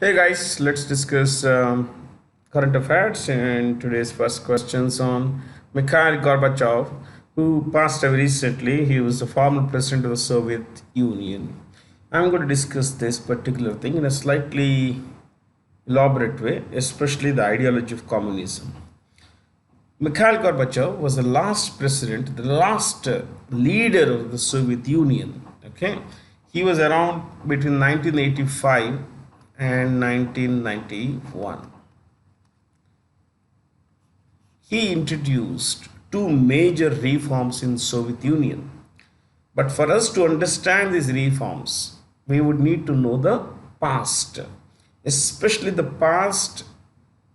Hey guys, let's discuss current affairs and today's first questions on Mikhail Gorbachev, who passed away recently. He was the former president of the Soviet Union. I'm going to discuss this particular thing in a slightly elaborate way, especially the ideology of communism. Mikhail Gorbachev was the last president, the last leader of the Soviet Union. Okay, he was around between 1985 and 1991. He introduced two major reforms in Soviet Union. But for us to understand these reforms, we would need to know the past, especially the past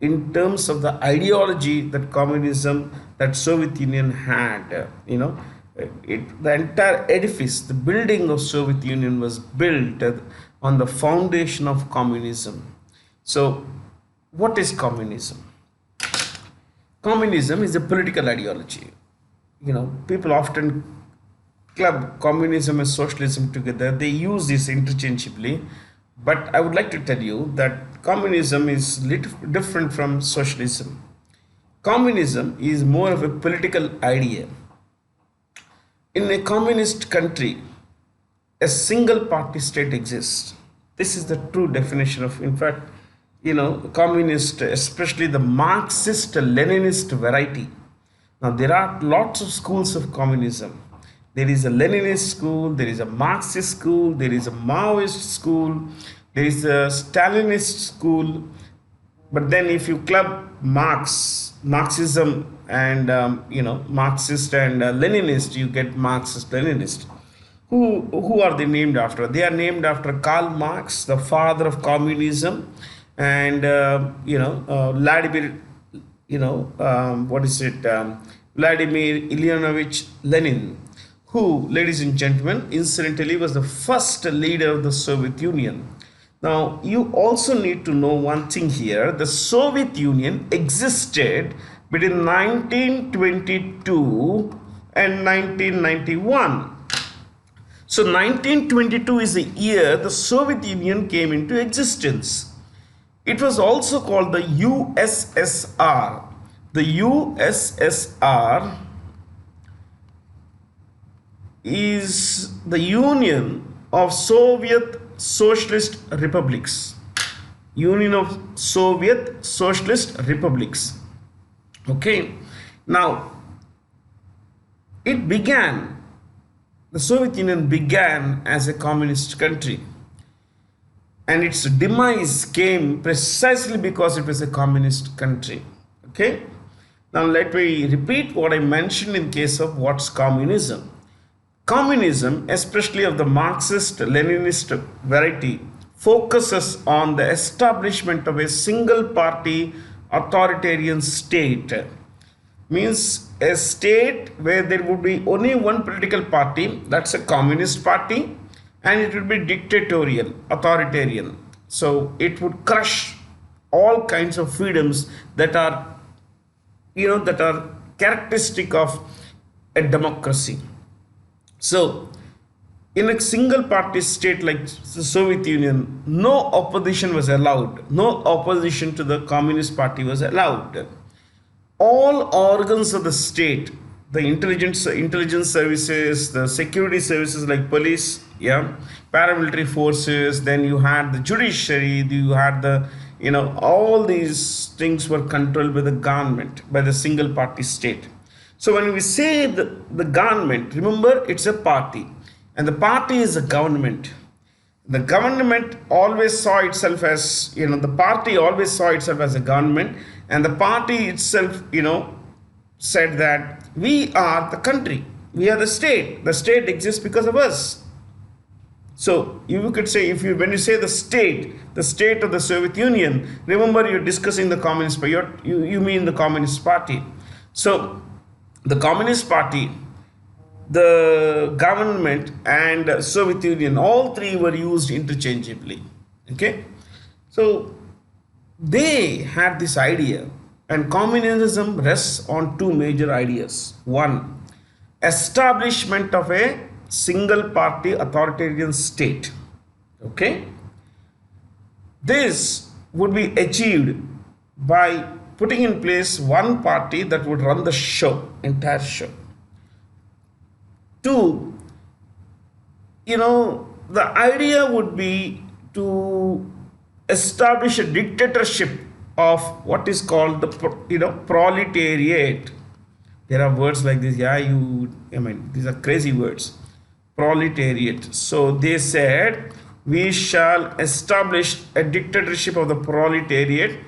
in terms of the ideology that communism, that Soviet Union had. The entire edifice, the building of Soviet Union was built on the foundation of communism. So, what is communism? Communism is a political ideology. People often club communism and socialism together. They use this interchangeably, but I would like to tell you that communism is little different from socialism. Communism is more of a political idea. In a communist country, a single party state exists. This is the true definition of, in fact, communist, especially the Marxist Leninist variety. Now, there are lots of schools of communism. There is a Leninist school, there is a Marxist school, there is a Maoist school, there is a Stalinist school. But then, if you club Marxism, and Marxist and Leninist, you get Marxist Leninist. Who are they named after? They are named after Karl Marx, the father of communism, and Vladimir, what is it? Vladimir Ilyanovich Lenin, who, ladies and gentlemen, incidentally was the first leader of the Soviet Union. Now, you also need to know one thing here. The Soviet Union existed between 1922 and 1991. So 1922 is the year the Soviet Union came into existence. It was also called the USSR. The USSR is the Union of Soviet Socialist Republics. Union of Soviet Socialist Republics. Okay. Now, the Soviet Union began as a communist country, and its demise came precisely because it was a communist country. Okay. Now, let me repeat what I mentioned in case of what's communism. Communism, especially of the Marxist Leninist variety, focuses on the establishment of a single party authoritarian state. Means a state where there would be only one political party, that's a communist party, and it would be dictatorial, authoritarian. So it would crush all kinds of freedoms that are characteristic of a democracy. So, in a single party state like the Soviet Union, no opposition was allowed. No opposition to the Communist Party was allowed. All organs of the state, the intelligence services, the security services like police, paramilitary forces, then you had the judiciary, you had all these things were controlled by the government, by the single party state. So when we say the government, remember it's a party, and the party is a government. The government always saw itself as, the party always saw itself as a government, and the party itself, said that we are the country, we are the state exists because of us. So you could say, when you say the state of the Soviet Union, remember you're discussing the Communist Party, you mean the Communist Party. So the Communist Party, the government, and Soviet Union, all three were used interchangeably. Okay, so they had this idea, and communism rests on two major ideas. One, establishment of a single party authoritarian state. Okay, This would be achieved by putting in place one party that would run the show, entire show. Two, the idea would be to establish a dictatorship of what is called the proletariat. There are words like this. These are crazy words. Proletariat. So they said we shall establish a dictatorship of the proletariat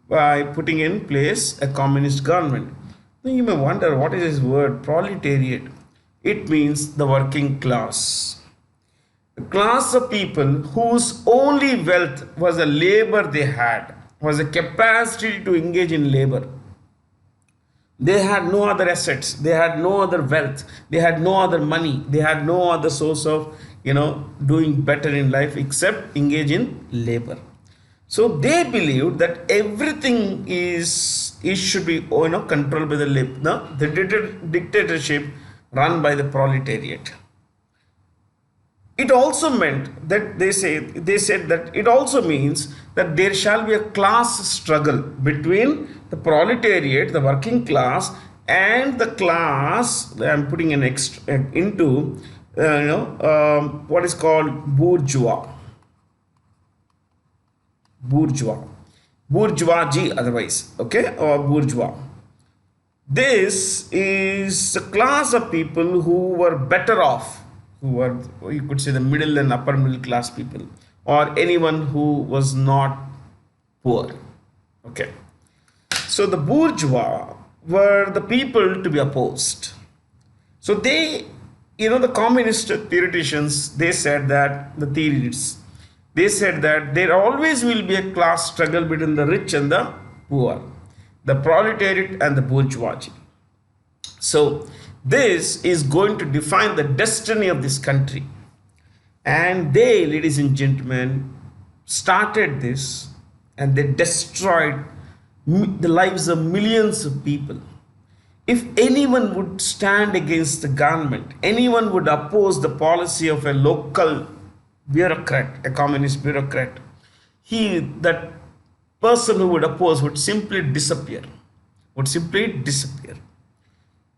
by putting in place a communist government. Now you may wonder, what is this word proletariat? It means the working class. A class of people whose only wealth was the labor they had, was a capacity to engage in labor. They had no other assets, they had no other wealth, they had no other money, they had no other source of doing better in life except engage in labor. So they believed that everything should be controlled by the dictatorship run by the proletariat. It also meant that they said that it also means that there shall be a class struggle between the proletariat, the working class, and the class that I'm putting an into what is called bourgeoisie, bourgeoisie otherwise, okay, or bourgeois. This is a class of people who were better off, who were, you could say, the middle and upper middle class people, or anyone who was not poor. Okay. So the bourgeois were the people to be opposed. So they, the communist theoreticians, they said that, the theorists, they said that there always will be a class struggle between the rich and the poor, the proletariat and the bourgeoisie. So this is going to define the destiny of this country. And they, ladies and gentlemen, started this, and they destroyed the lives of millions of people. If anyone would stand against the government, anyone would oppose the policy of a local bureaucrat, a communist bureaucrat, that person who would oppose would simply disappear.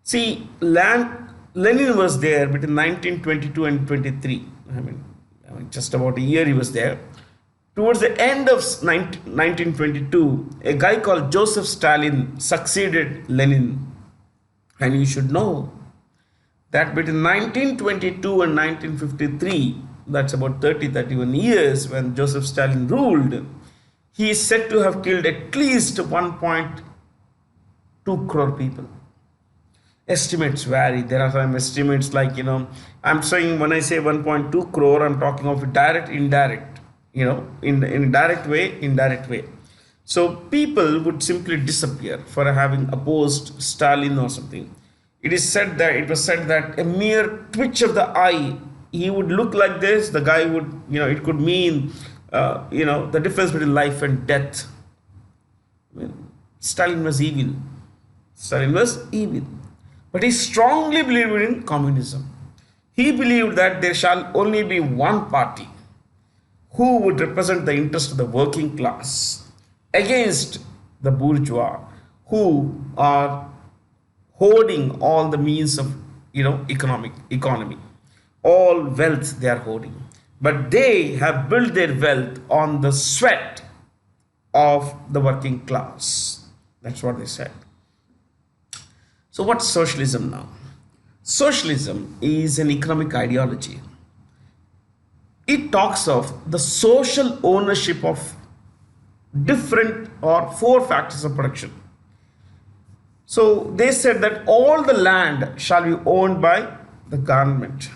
See, Lenin was there between 1922 and 23. I mean, just about a year he was there. Towards the end of 1922, a guy called Joseph Stalin succeeded Lenin. And you should know that between 1922 and 1953, that's about 31 years when Joseph Stalin ruled, he is said to have killed at least 1.2 crore people. Estimates vary. There are some estimates like, I'm saying when I say 1.2 crore, I'm talking of direct, indirect, in direct way. So people would simply disappear for having opposed Stalin or something. It was said that a mere twitch of the eye, he would look like this, the guy would, it could mean, the difference between life and death. I mean, Stalin was evil. But he strongly believed in communism. He believed that there shall only be one party who would represent the interest of the working class against the bourgeois, who are hoarding all the means of economy. All wealth they are hoarding. But they have built their wealth on the sweat of the working class. That's what they said. So what's socialism now? Socialism is an economic ideology. It talks of the social ownership of different or four factors of production. So they said that all the land shall be owned by the government.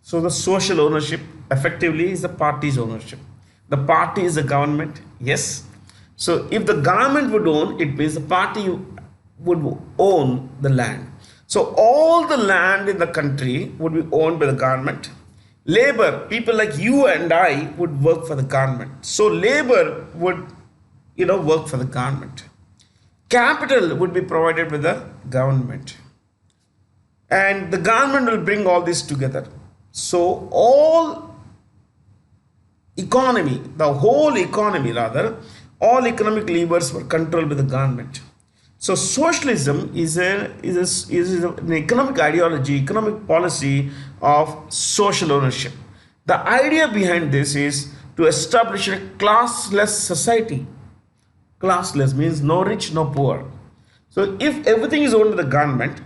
So the social ownership effectively is the party's ownership. The party is the government, yes. So if the government would own, it means the party would own the land. So all the land in the country would be owned by the government. Labor, people like you and I would work for the government. So labor would, work for the government. Capital would be provided by the government. And the government will bring all this together. So all economy, the whole economy rather, all economic levers were controlled by the government. So socialism is an economic ideology, economic policy of social ownership. The idea behind this is to establish a classless society. Classless means no rich, no poor. So if everything is owned by the government,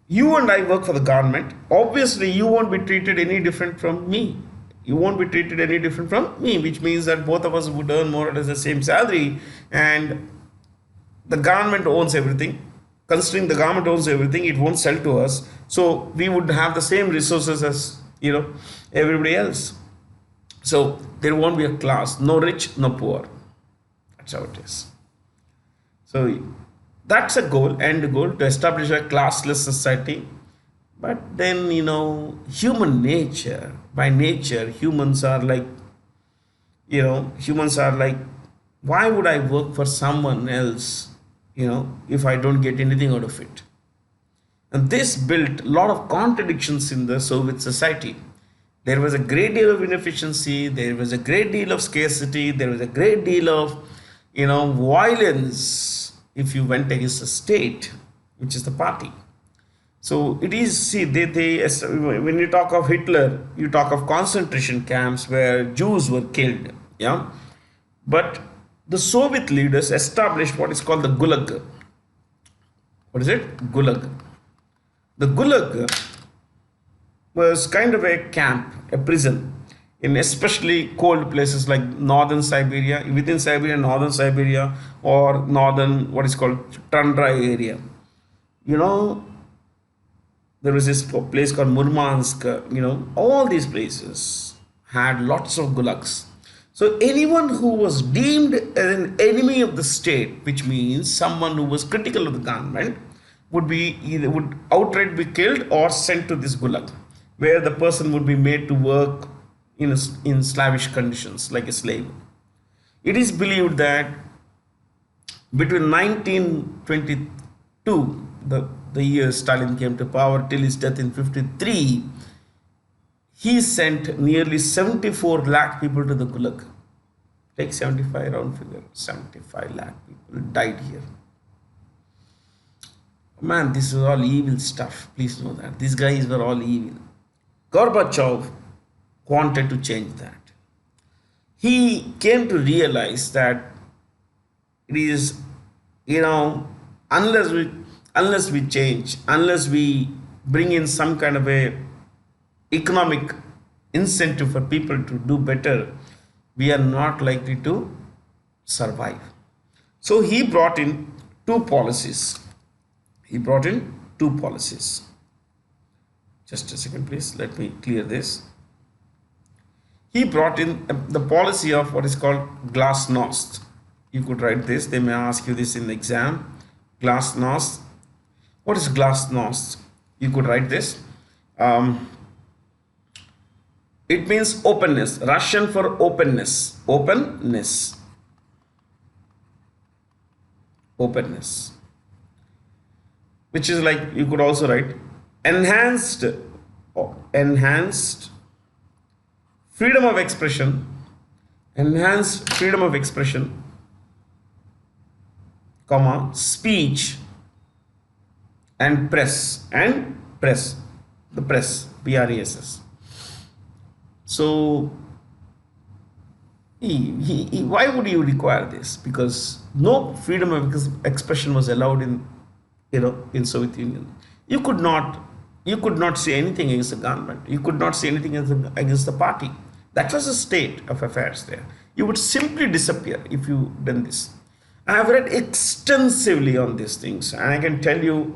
you and I work for the government, obviously you won't be treated any different from me. You won't be treated any different from me, which means that both of us would earn more or less the same salary, and the government owns everything. Considering the government owns everything, it won't sell to us. So we would have the same resources as everybody else. So there won't be a class, no rich, no poor. That's how it is. So that's a goal, end goal, to establish a classless society. But then, human nature, by nature, humans are like, why would I work for someone else, if I don't get anything out of it? And this built a lot of contradictions in the Soviet society. There was a great deal of inefficiency, there was a great deal of scarcity, there was a great deal of, violence if you went against the state, which is the party. So it is, see, when you talk of Hitler, you talk of concentration camps where Jews were killed. Yeah. But the Soviet leaders established what is called the Gulag. What is it? Gulag. The Gulag was kind of a camp, a prison, in especially cold places like northern Siberia, within Siberia, northern Siberia, or northern, what is called tundra area. There was this place called Murmansk, all these places had lots of gulags. So anyone who was deemed an enemy of the state, which means someone who was critical of the government, would outright be killed or sent to this gulag, where the person would be made to work in slavish conditions like a slave. It is believed that between 1922, the year Stalin came to power, till his death in 53, he sent nearly 74 lakh people to the Gulag. Take 75 round figure, 75 lakh people died here. Man, this is all evil stuff. Please know that. These guys were all evil. Gorbachev wanted to change that. He came to realize that it is, unless we change, unless we bring in some kind of a economic incentive for people to do better, we are not likely to survive. So he brought in two policies. Just a second, please. Let me clear this. He brought in the policy of what is called glasnost. You could write this. They may ask you this in the exam. Glasnost. What is glasnost? You could write this. It means openness. Russian for openness. Openness. Which is like, you could also write enhanced freedom of expression, comma, speech and press, the press, PRESS. So why would you require this? Because no freedom of expression was allowed in Soviet Union. You could not say anything against the government. You could not say anything against the party. That was the state of affairs there. You would simply disappear if you done this. I have read extensively on these things, and I can tell you,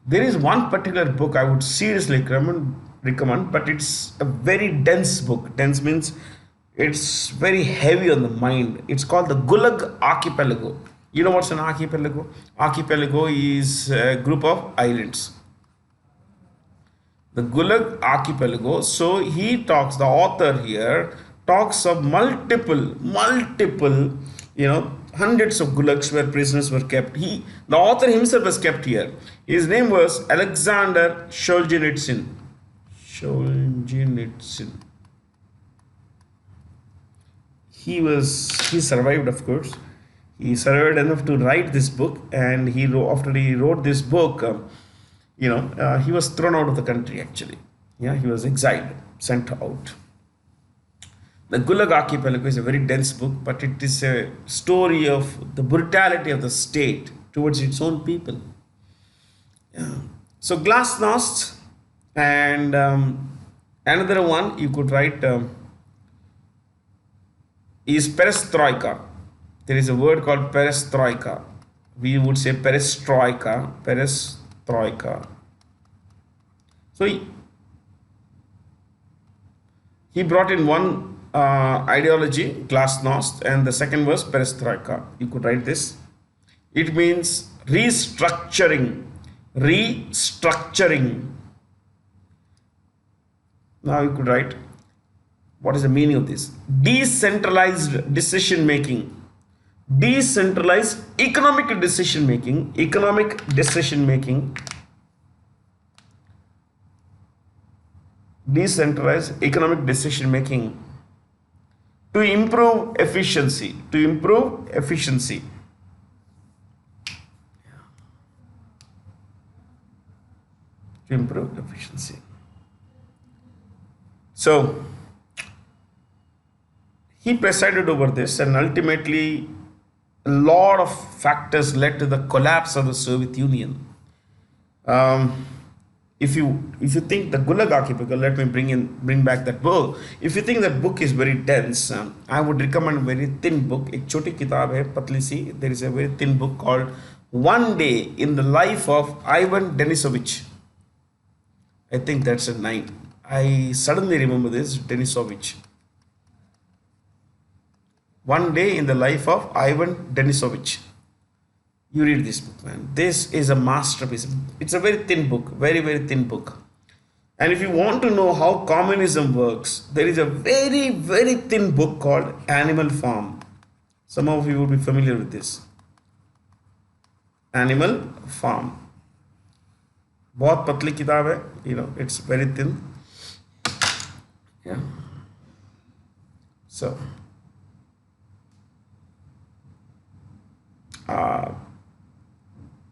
there is one particular book I would seriously recommend, but it's a very dense book. Dense means it's very heavy on the mind. It's called the Gulag Archipelago. You know what's an archipelago? Archipelago is a group of islands. The Gulag Archipelago. So the author here talks of multiple, hundreds of gulags where prisoners were kept. The author himself was kept here. His name was Alexander Solzhenitsyn. he survived, of course. He survived enough to write this book, and after he wrote this book, he was thrown out of the country actually. Yeah, he was exiled, sent out. The Gulag Archipelago is a very dense book, but it is a story of the brutality of the state towards its own people. Yeah. So Glasnost, and another one you could write is perestroika. There is a word called perestroika. We would say perestroika, perestroika. So he brought in one ideology, glasnost, and the second was perestroika. You could write this. It means restructuring. Restructuring. Now you could write, what is the meaning of this? Decentralized decision making. Decentralized economic decision making. Economic decision making. Decentralized economic decision making to improve efficiency. To improve efficiency. To improve efficiency. So he presided over this, and ultimately a lot of factors led to the collapse of the Soviet Union. If you think the Gulag Archipelago, let me bring back that book. If you think that book is very dense, I would recommend a very thin book. एक छोटी किताब है, पतली सी. There is a very thin book called One Day in the Life of Ivan Denisovich. I think that's a name. I suddenly remember this, Denisovich. One Day in the Life of Ivan Denisovich. You read this book, man. This is a masterpiece. It's a very thin book, very, very thin book. And if you want to know how communism works, there is a very, very thin book called Animal Farm. Some of you would be familiar with this. Animal Farm. बहुत पतली किताब है, it's very thin. Yeah. So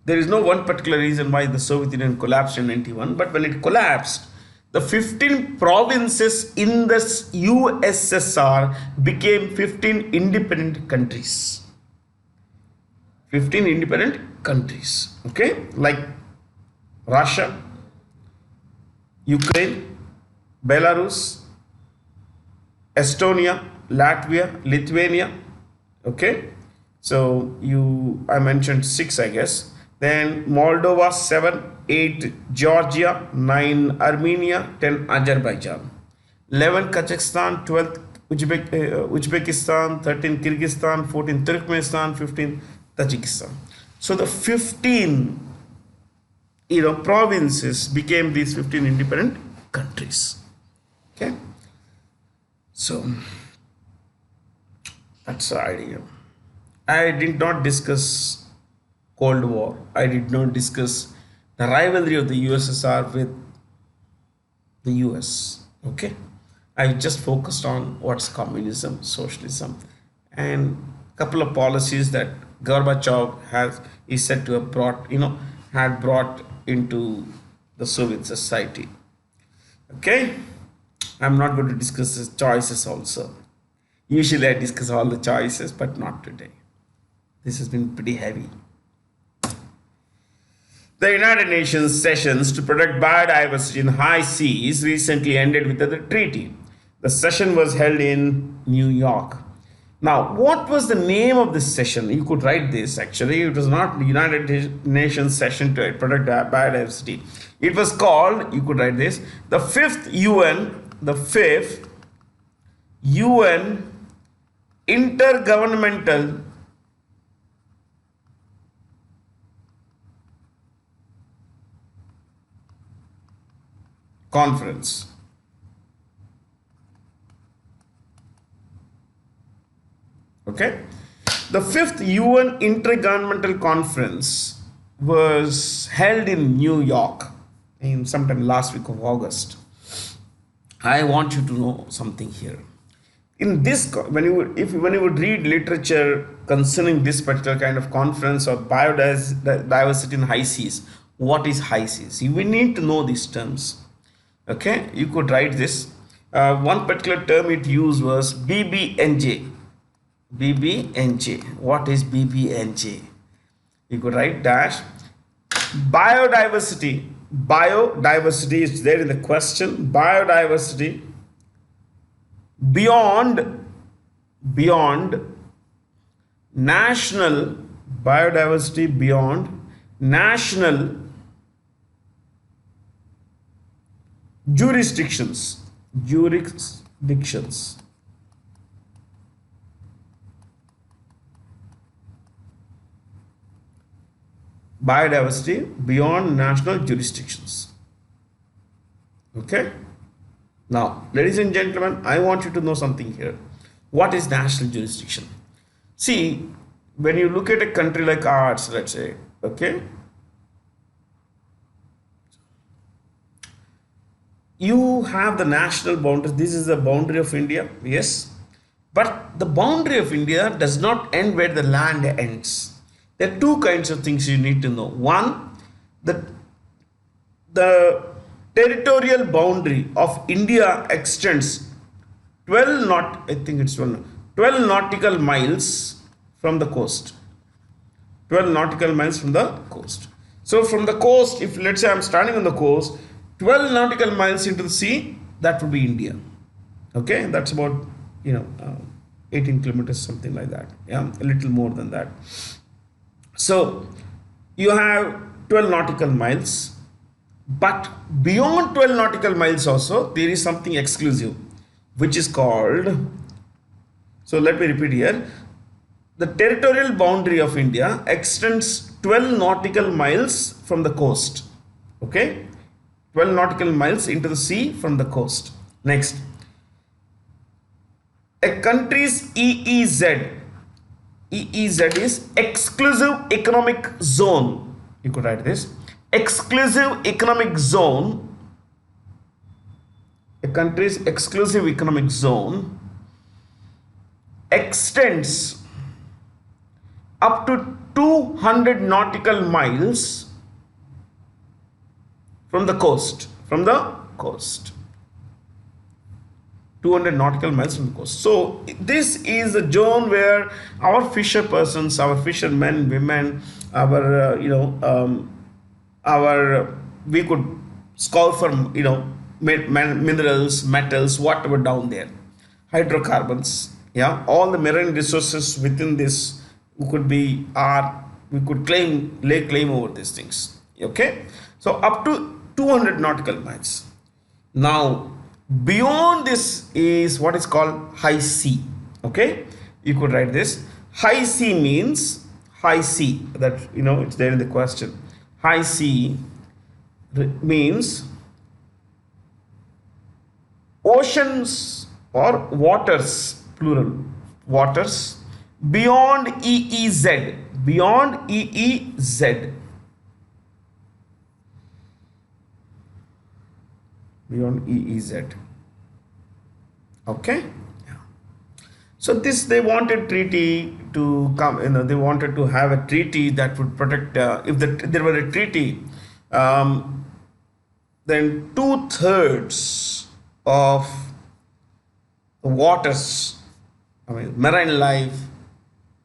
there is no one particular reason why the Soviet Union collapsed in 91, but when it collapsed, the 15 provinces in the USSR became 15 independent countries. 15 independent countries, okay? Like Russia, Ukraine, Belarus, Estonia, Latvia, Lithuania, okay? So I mentioned 6, I guess. Then Moldova 7, 8 Georgia, 9 Armenia, 10 Azerbaijan, 11 Kazakhstan, 12 Uzbekistan, 13 Kyrgyzstan, 14 Turkmenistan, 15 Tajikistan. So the 15 provinces became these 15 independent countries. Okay, so that's the idea. I did not discuss Cold War. I did not discuss the rivalry of the USSR with the US. Okay, I just focused on what's communism, socialism, and a couple of policies that Gorbachev is said to have had brought into the Soviet society. Okay, I'm not going to discuss the choices also. Usually I discuss all the choices, but not today. This has been pretty heavy. The United Nations sessions to protect biodiversity in high seas recently ended with a treaty. The session was held in New York. Now, what was the name of this session? You could write this actually. It was not the United Nations session to protect biodiversity. It was called, you could write this, the fifth UN Intergovernmental Conference. Okay, the fifth UN Intergovernmental Conference was held in New York in sometime last week of August. I want you to know something here. In this, when you would read literature concerning this particular kind of conference or biodiversity in high seas, what is high seas? We need to know these terms. Okay, you could write this. One particular term it used was BBNJ. BBNJ. What is BBNJ? You could write dash biodiversity. Biodiversity is there in the question. Biodiversity beyond national, biodiversity beyond national jurisdictions. Biodiversity beyond national jurisdictions. Okay. Now, ladies and gentlemen, I want you to know something here. What is national jurisdiction? See, when you look at a country like ours, let's say, okay, you have the national boundaries. This is the boundary of India, yes, but the boundary of India does not end where the land ends. There are two kinds of things you need to know. One, the territorial boundary of India extends 12 nautical miles from the coast. 12 nautical miles from the coast. So from the coast, if let's say I'm standing on the coast, 12 nautical miles into the sea, that would be India. Okay, that's about 18 kilometers, something like that. Yeah, a little more than that. So you have 12 nautical miles, but beyond 12 nautical miles also there is something exclusive, which is called, so let me repeat here, the territorial boundary of India extends 12 nautical miles from the coast. Okay, 12 nautical miles into the sea from the coast. Next, a country's EEZ. EEZ is exclusive economic zone. You could write this. Exclusive economic zone. A country's exclusive economic zone extends up to 200 nautical miles from the coast. 200 nautical miles from the coast. So this is a zone where our fisher persons, our fishermen, women, our we could scour for minerals, metals, whatever down there, hydrocarbons. Yeah, all the marine resources within this we could lay claim over these things. Okay, so up to 200 nautical miles. Now, beyond this is what is called high sea. Okay, you could write this. High sea means high sea. That it's there in the question. High sea means oceans or waters, plural, waters beyond EEZ. Beyond EEZ. Beyond EEZ. Okay. So this, they wanted treaty to come. They wanted to have a treaty that would protect. If there were a treaty, then 2/3 of the waters, marine life,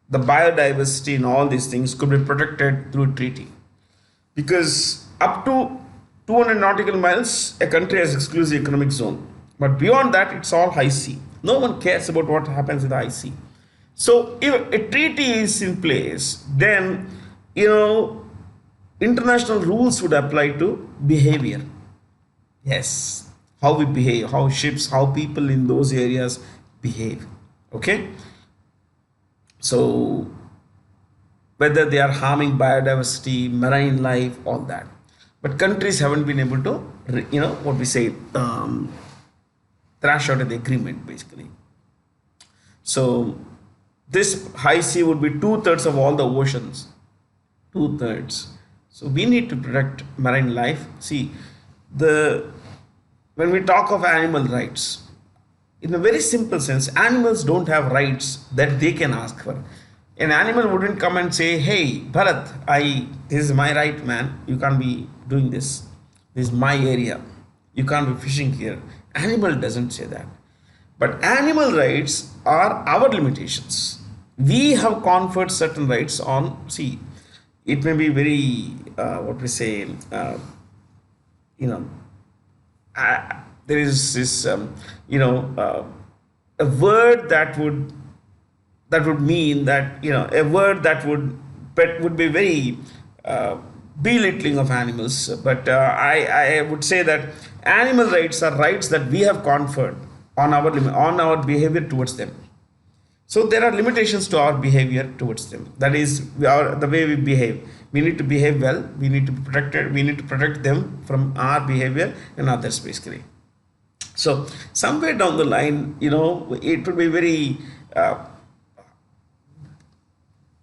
the biodiversity, and all these things could be protected through treaty, because up to 200 nautical miles, a country has exclusive economic zone. But beyond that, it's all high sea. No one cares about what happens in the high sea. So if a treaty is in place, then, international rules would apply to behavior. Yes, how we behave, how ships, how people in those areas behave. Okay. So whether they are harming biodiversity, marine life, all that. But countries haven't been able to, what we say, thrash out of the agreement, basically. So this high sea would be 2/3 of all the oceans. 2/3. So we need to protect marine life. See, when we talk of animal rights, in a very simple sense, animals don't have rights that they can ask for. An animal wouldn't come and say, "Hey, Bharat, this is my right, man. You can't be doing this. This is my area. You can't be fishing here." Animal doesn't say that. But animal rights are our limitations. We have conferred certain rights on. See, it may be very what we say. You know, there is this a word that would mean that, a word that would be very belittling of animals, but I would say that animal rights are rights that we have conferred on our behavior towards them. So there are limitations to our behavior towards them. That is the way we behave. We need to behave well. We need to be protected. We need to protect them from our behavior and others, basically. So somewhere down the line, it would be very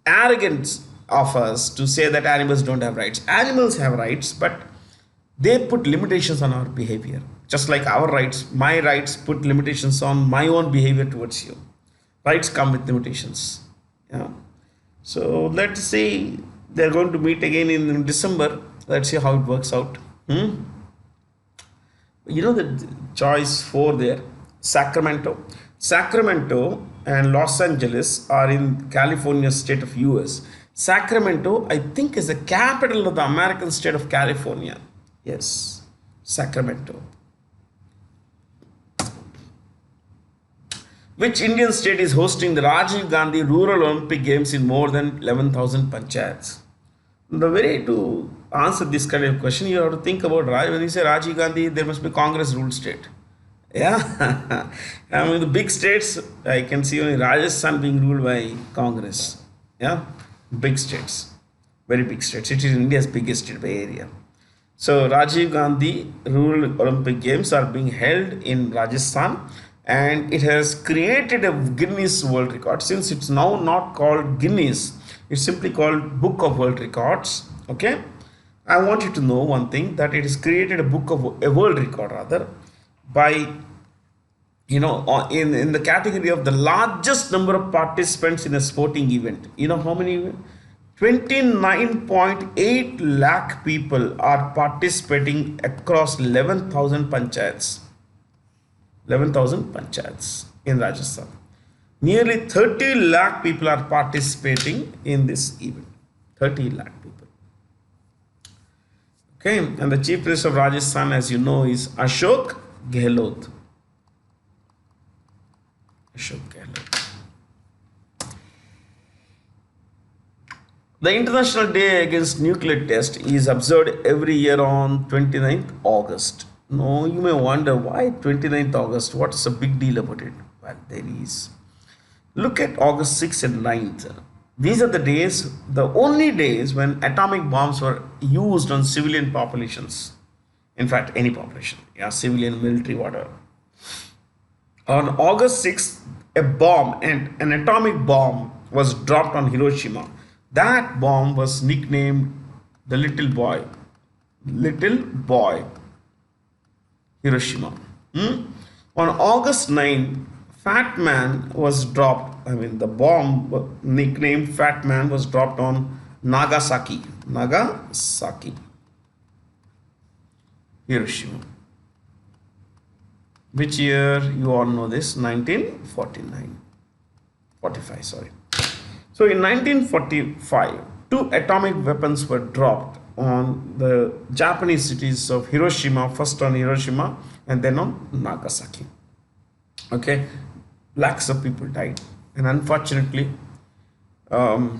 arrogant of us to say that animals don't have rights. Animals have rights, but they put limitations on our behavior. Just like our rights, my rights put limitations on my own behavior towards you. Rights come with limitations. Yeah. So let's see. They're going to meet again in December. Let's see how it works out. The choice 4 there, Sacramento and Los Angeles are in California state of US. Sacramento, I think, is the capital of the American state of California. Yes, Sacramento. Which Indian state is hosting the Rajiv Gandhi Rural Olympic Games in more than 11,000 panchayats? The way to answer this kind of question, you have to think about when you say Rajiv Gandhi, there must be Congress ruled state. Yeah, I mean the big states, I can see only Rajasthan being ruled by Congress. Yeah, big states, very big states. It is India's biggest state by area. So Rajiv Gandhi Rural Olympic Games are being held in Rajasthan, and it has created a Guinness World Record. Since it's now not called Guinness, it's simply called Book of World Records. Okay, I want you to know one thing, that it has created a world record rather, by in the category of the largest number of participants in a sporting event. You know how many? 29.8 lakh people are participating across 11,000 panchayats. 11,000 panchayats in Rajasthan. Nearly 30 lakh people are participating in this event. 30 lakh people. Okay, and the Chief Minister of Rajasthan, as you know, is Ashok Gehlot. Ashok Gehlot. The International Day Against Nuclear Test is observed every year on 29th August. Now, you may wonder why 29th August? What is the big deal about it? Well, there is. Look at August 6th and 9th. These are the days, the only days when atomic bombs were used on civilian populations. In fact, any population. Yeah, civilian, military, whatever. On August 6th, an atomic bomb was dropped on Hiroshima. That bomb was nicknamed the Little Boy. Little Boy. Hiroshima. On August 9, Fat Man was dropped. The bomb nicknamed Fat Man was dropped on Nagasaki. Nagasaki. Hiroshima. Which year? You all know this. 1949. 45, sorry. So in 1945, 2 atomic weapons were dropped on the Japanese cities of Hiroshima, first on Hiroshima and then on Nagasaki. Okay, lakhs of people died, and unfortunately, the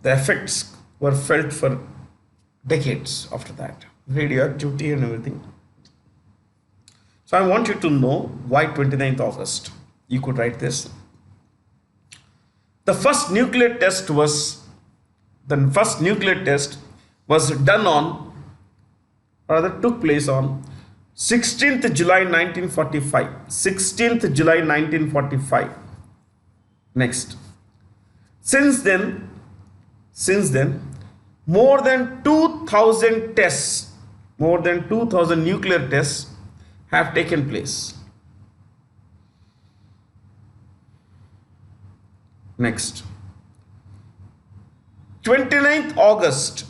effects were felt for decades after that, radioactivity and everything. So I want you to know why 29th August. You could write this. The first nuclear test was done on, or rather took place on 16th July 1945. 16th July 1945. Next. Since then, more than 2,000 tests, more than 2,000 nuclear tests have taken place. Next, 29th August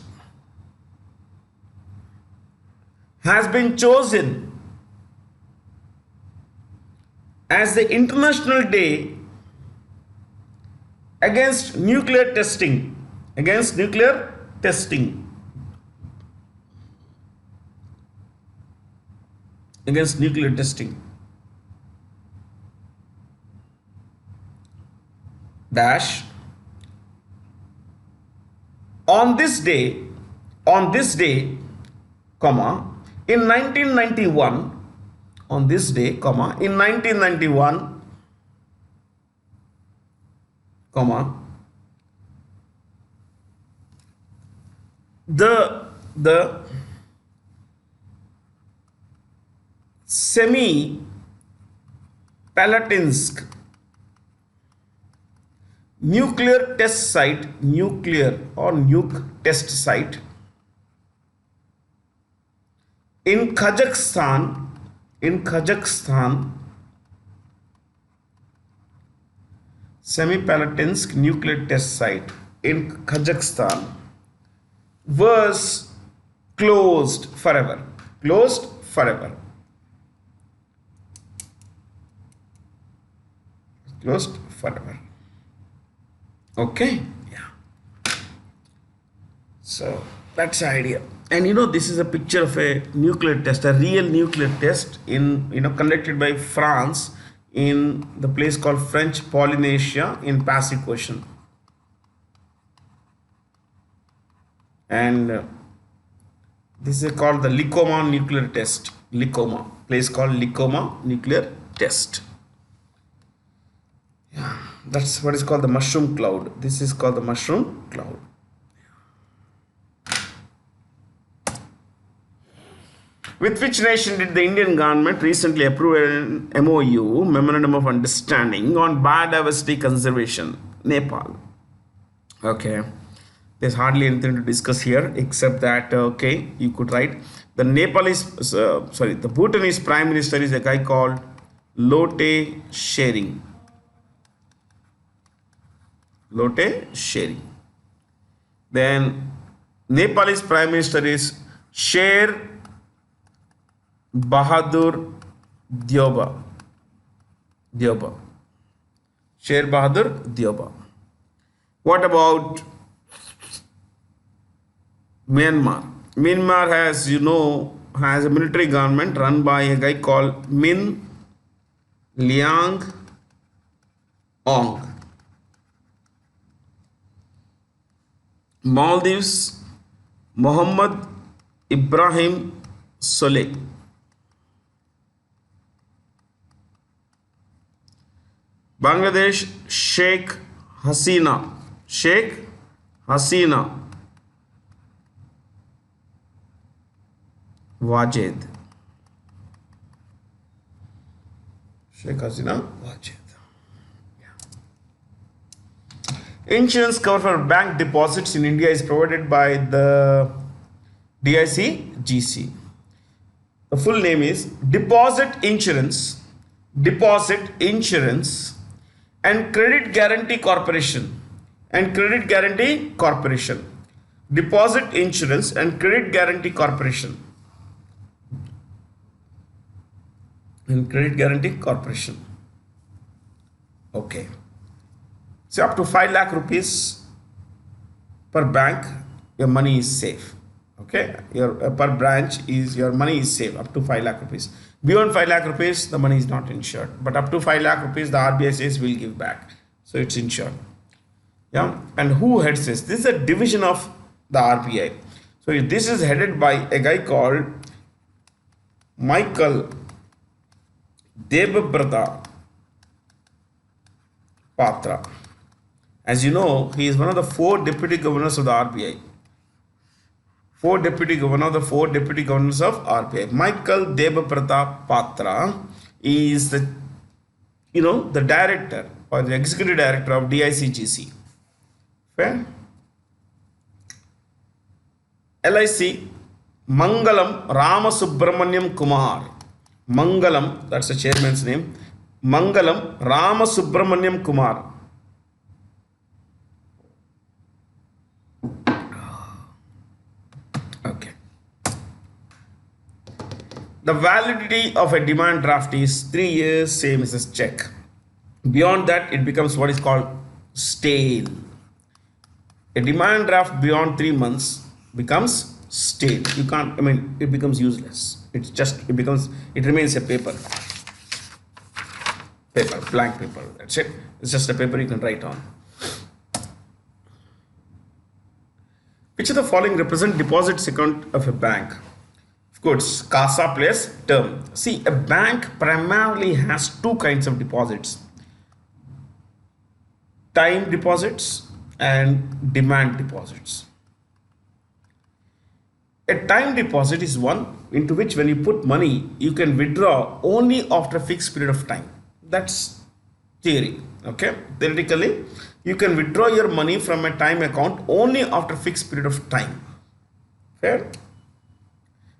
has been chosen as the International Day against nuclear testing. Against nuclear testing. Against nuclear testing. Dash. On this day, comma, in 1991, on this day, comma, in 1991, comma, the Semipalatinsk nuclear test site, nuclear or nuke test site in Kazakhstan, Semipalatinsk nuclear test site in Kazakhstan was closed forever. Closed forever. Closed forever. Okay. Yeah. So that's the idea. And this is a picture of a nuclear test, a real nuclear test in conducted by France in the place called French Polynesia in Pacific Ocean. And this is called the Likoma nuclear test. Likoma, place called Likoma nuclear test. Yeah, that's what is called the mushroom cloud. This is called the mushroom cloud. With which nation did the Indian government recently approve an MOU, Memorandum of Understanding, on biodiversity conservation? Nepal. Okay. There's hardly anything to discuss here except that, okay, you could write the the Bhutanese Prime Minister is a guy called Lote Shering. Lote Shering. Then Nepalese Prime Minister is Sher Bahadur Dioba. Sher Bahadur Dioba. What about Myanmar? Myanmar has a military government run by a guy called Min Liang Ong. Maldives, Mohammed Ibrahim Soleh. Bangladesh, Sheikh Hasina Wajed. Sheikh Hasina Wajed. Insurance cover for bank deposits in India is provided by the DICGC. The full name is Deposit Insurance and Credit Guarantee Corporation. Deposit Insurance and Credit Guarantee Corporation. Okay. So up to 5 lakh rupees per bank, your money is safe. Okay, your per branch your money is safe up to 5 lakh rupees. Beyond 5 lakh rupees, the money is not insured. But up to 5 lakh rupees, the RBI says will give back. So it's insured. Yeah. And who heads this? This is a division of the RBI. So this is headed by a guy called Michael Debabrata Patra. As you know, he is one of the 4 deputy governors of the RBI. 4 deputy governors of RBI. Michael Debabrata Patra is the director or the executive director of DICGC. Fair? LIC Mangalam Ramasubramaniam Kumar. Mangalam, that's the chairman's name. Mangalam Ramasubramaniam Kumar. Okay. The validity of a demand draft is 3 years, same as a check. Beyond that, it becomes what is called stale. A demand draft beyond 3 months becomes stale. You can't, I mean, it becomes useless. It remains a paper, blank paper. That's it. It's just a paper you can write on. Which of the following represent deposits account of a bank? Of course, CASA plus term. See, a bank primarily has two kinds of deposits: time deposits and demand deposits. A time deposit is one into which when you put money, you can withdraw only after a fixed period of time. That's theory. Okay. Theoretically, you can withdraw your money from a time account only after a fixed period of time. Fair?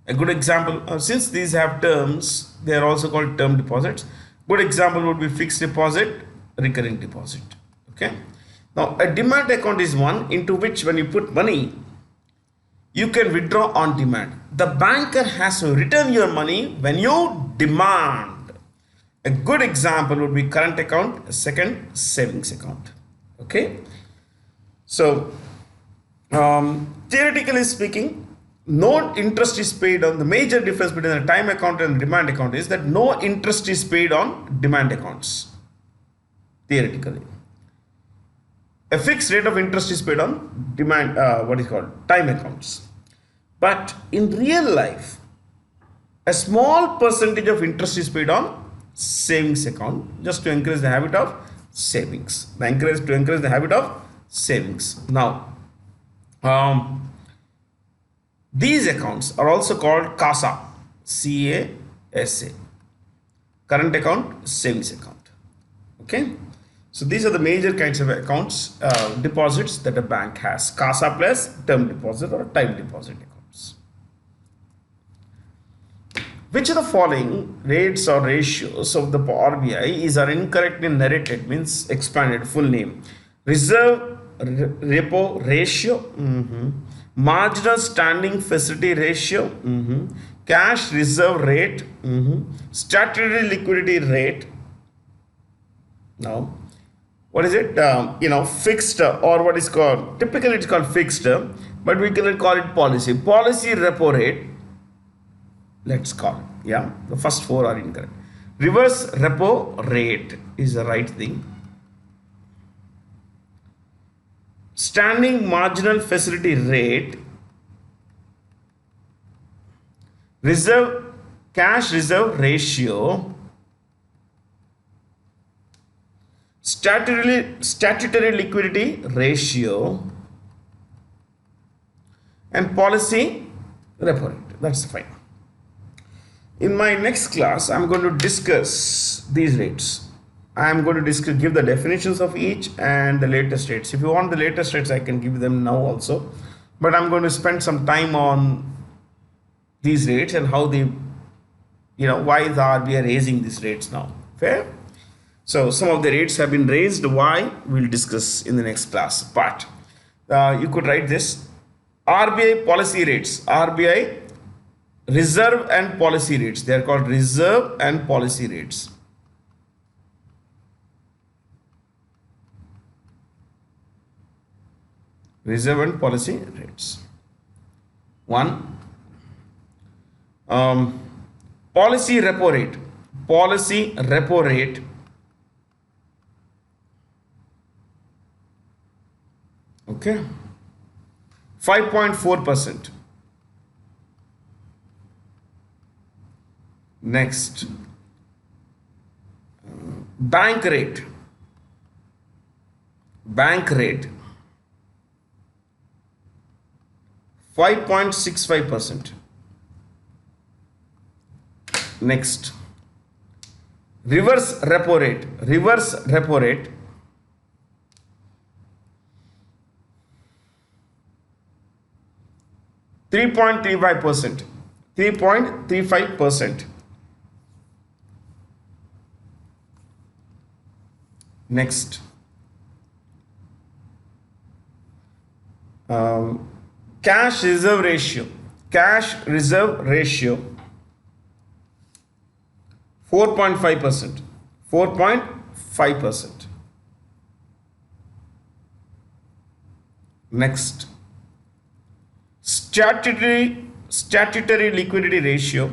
A good example, since these have terms, they are also called term deposits. Good example would be fixed deposit, recurring deposit. Okay. Now, a demand account is one into which when you put money, you can withdraw on demand. The banker has to return your money when you demand. A good example would be current account, second savings account. Okay. So, theoretically speaking, no interest is paid on the major difference between the time account and the demand account is that no interest is paid on demand accounts. Theoretically, a fixed rate of interest is paid on demand, what is called time accounts. But in real life, a small percentage of interest is paid on savings account just to encourage the habit of savings. To encourage the habit of savings. Now, these accounts are also called CASA, C-A-S-A, current account, savings account. Okay. So these are the major kinds of accounts, deposits that a bank has: CASA plus term deposit or time deposit accounts. Which of the following rates or ratios of the RBI are incorrectly narrated, means expanded, full name? Reserve repo ratio, marginal standing facility ratio, cash reserve rate, statutory liquidity rate. Now, what is it? Fixed, or what is called, typically it's called fixed, but we can call it policy repo rate. Let's call it. Yeah, the first four are incorrect. Reverse repo rate is the right thing. Standing marginal facility rate, cash reserve ratio, statutory liquidity ratio, and policy repo rate. That's fine. In my next class, I'm going to discuss these rates. I'm going to give the definitions of each and the latest rates. If you want the latest rates, I can give them now also. But I'm going to spend some time on these rates and how they, why the RBI raising these rates now. Fair? So some of the rates have been raised. Why? We'll discuss in the next class. But you could write this: RBI policy rates, RBI reserve and policy rates. They are called reserve and policy rates. Reserve and policy rates. One, policy repo rate. Policy repo rate. Okay. 5.4%. Next, bank rate. Bank rate 5.65%. Next, reverse repo rate. Reverse repo rate 3.35%. 3.35%. Next, um, cash reserve ratio. Cash reserve ratio 4.5%. 4.5%. Next, statutory liquidity ratio.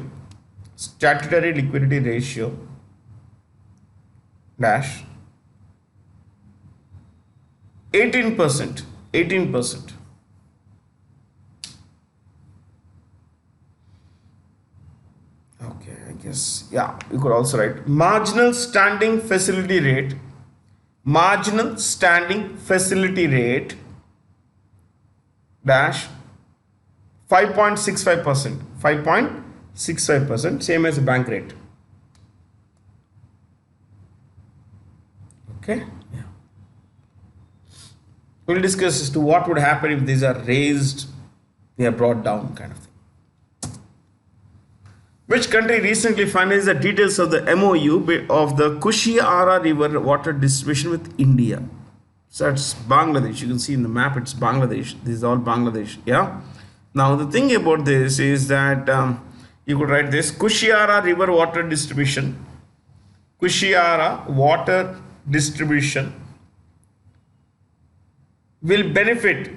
Statutory liquidity ratio dash 18%. 18%. Okay, I guess, yeah, you could also write marginal standing facility rate. Marginal standing facility rate dash 5.65%. 5.65%, same as bank rate. Okay, yeah. We'll discuss as to what would happen if these are raised, they are brought down, kind of thing. Which country recently finalized the details of the MOU of the Kushiara River water distribution with India? So it's Bangladesh. You can see in the map it's Bangladesh. This is all Bangladesh. Yeah. Now the thing about this is that you could write this Kushiara River water distribution. Kushiara water distribution will benefit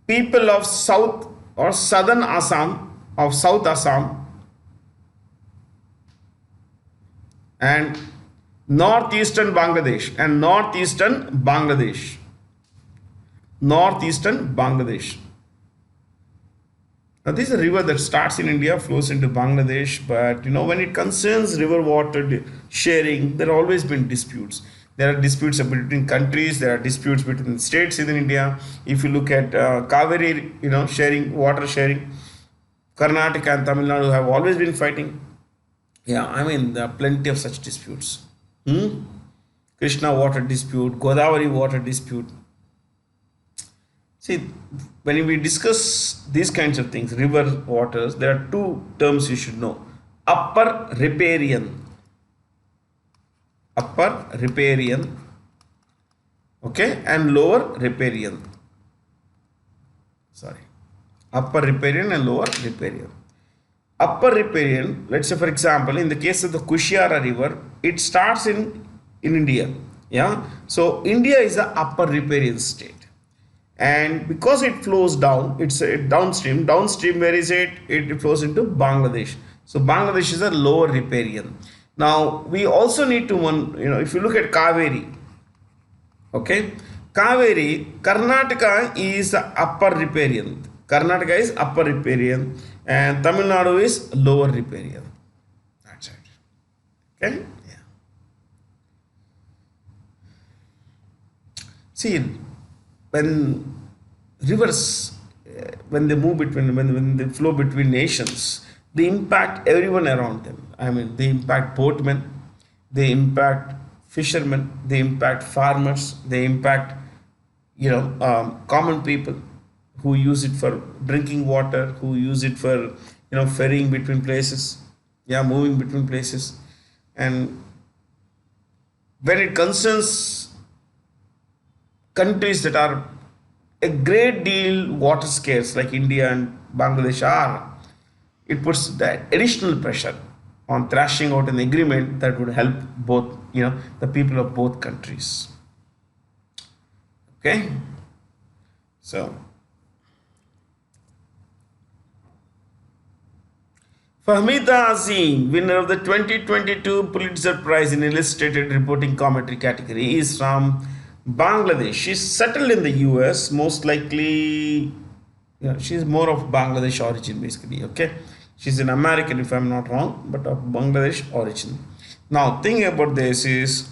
people of South or Southern Assam, of South Assam and northeastern Bangladesh and northeastern Bangladesh. Northeastern Bangladesh. Now this is a river that starts in India, flows into Bangladesh, but when it concerns river water sharing, there have always been disputes. There are disputes between countries, there are disputes between states in India. If you look at Kaveri, sharing, water sharing, Karnataka and Tamil Nadu have always been fighting. Yeah, I mean, there are plenty of such disputes. Krishna water dispute, Godavari water dispute. See, when we discuss these kinds of things, river waters, there are two terms you should know. Upper riparian. Upper riparian. Okay, and lower riparian. Sorry. Upper riparian and lower riparian. Upper riparian, let's say for example, in the case of the Kushiara river, it starts in India. Yeah. So India is the upper riparian state. And because it flows down, it's a downstream. Downstream, where is it? It flows into Bangladesh. So Bangladesh is a lower riparian. Now we also need to if you look at Kaveri, okay, Kaveri, Karnataka is the upper riparian. Karnataka is upper riparian, and Tamil Nadu is lower riparian. That's it. Okay. Yeah. See, when rivers when they move between when they flow between nations, they impact everyone around them. I mean, they impact boatmen, they impact fishermen, they impact farmers, they impact common people who use it for drinking water, who use it for ferrying between places, yeah, moving between places. And when it concerns countries that are a great deal water scarce like India and Bangladesh are, it puts that additional pressure on thrashing out an agreement that would help both, the people of both countries. Okay, so Fahmida Azim, winner of the 2022 Pulitzer Prize in Illustrated Reporting Commentary category, is from Bangladesh. She's settled in the US, most likely. She's more of Bangladesh origin basically. Okay, she's an American if I'm not wrong, but of Bangladesh origin. Now, thing about this is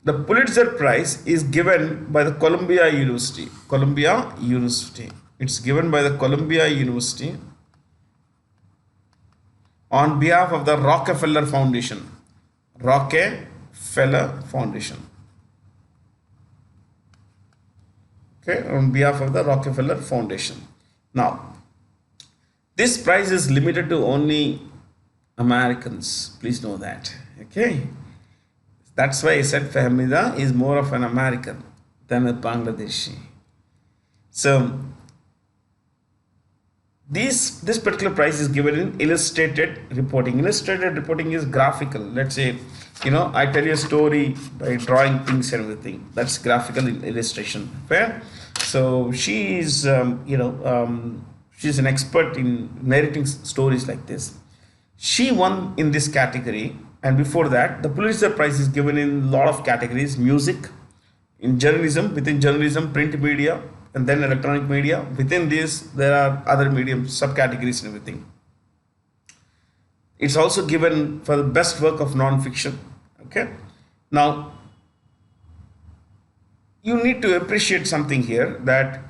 the Pulitzer Prize is given by the Columbia University. Columbia University. It's given by the Columbia University on behalf of the Rockefeller Foundation. Rockefeller Foundation. Okay, on behalf of the Rockefeller Foundation. Now, this prize is limited to only Americans. Please know that. Okay. That's why I said Fahmida is more of an American than a Bangladeshi. So this particular prize is given in illustrated reporting. Illustrated reporting is graphical. Let's say, I tell you a story by drawing things and everything. That's graphical illustration. Fair. So she is, she's an expert in narrating stories like this. She won in this category, and before that, the Pulitzer Prize is given in a lot of categories: music, in journalism, within journalism, print media, and then electronic media. Within this, there are other medium subcategories and everything. It's also given for the best work of non-fiction. Okay, now you need to appreciate something here, that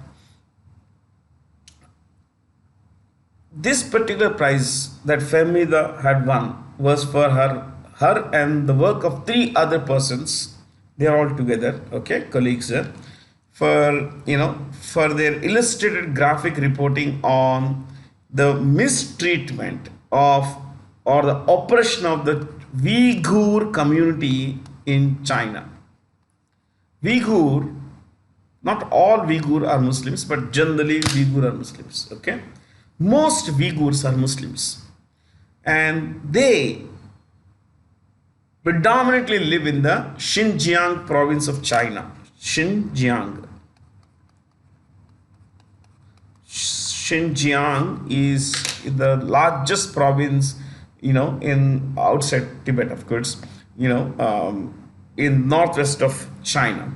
this particular prize that Fahmida had won was for her and the work of three other persons. They are all together, okay, colleagues there, for their illustrated graphic reporting on the mistreatment of or the oppression of the Uyghur community in China. Uyghur, not all Uyghur are Muslims, but generally Uyghur are Muslims. Okay, most Uyghurs are Muslims, and they predominantly live in the Xinjiang province of China. Xinjiang. Xinjiang is the largest province, in outside Tibet, of course, in northwest of China.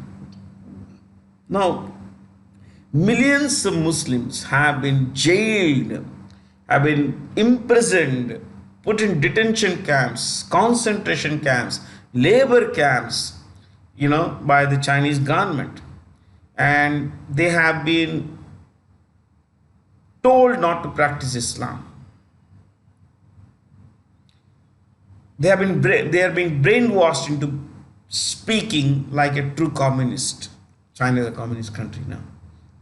Now, millions of Muslims have been jailed, have been imprisoned, put in detention camps, concentration camps, labor camps, by the Chinese government. And they have been told not to practice Islam. They are being brainwashed into speaking like a true communist. China is a communist country now.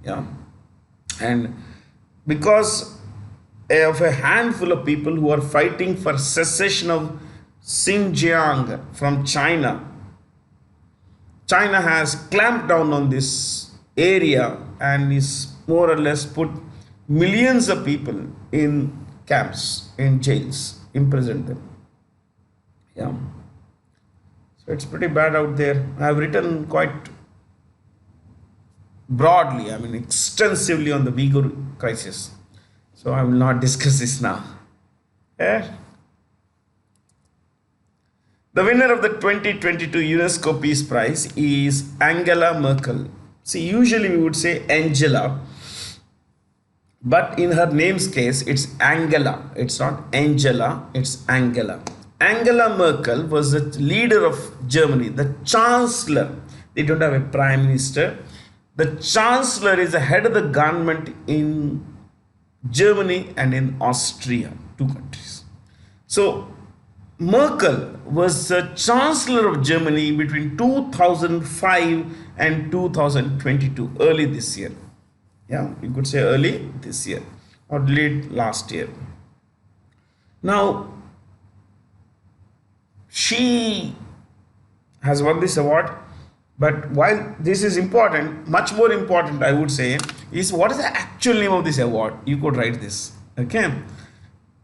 Yeah. And because of a handful of people who are fighting for cessation of Xinjiang from China, China has clamped down on this area and is more or less put millions of people in camps, in jails, imprisoned them. Yeah. So it's pretty bad out there. I've written quite broadly, extensively on the Uyghur crisis. So I will not discuss this now. Yeah. The winner of the 2022 UNESCO Peace Prize is Angela Merkel. See, usually we would say Angela, but in her name's case, it's Angela. It's not Angela, it's Angela. Angela Merkel was the leader of Germany, the chancellor. They don't have a prime minister. The chancellor is the head of the government in Germany and in Austria, two countries. So Merkel was the chancellor of Germany between 2005 and 2022, early this year. Yeah, you could say early this year or late last year. Now, she has won this award, but while this is important, much more important, I would say, is what is the actual name of this award? You could write this. Okay.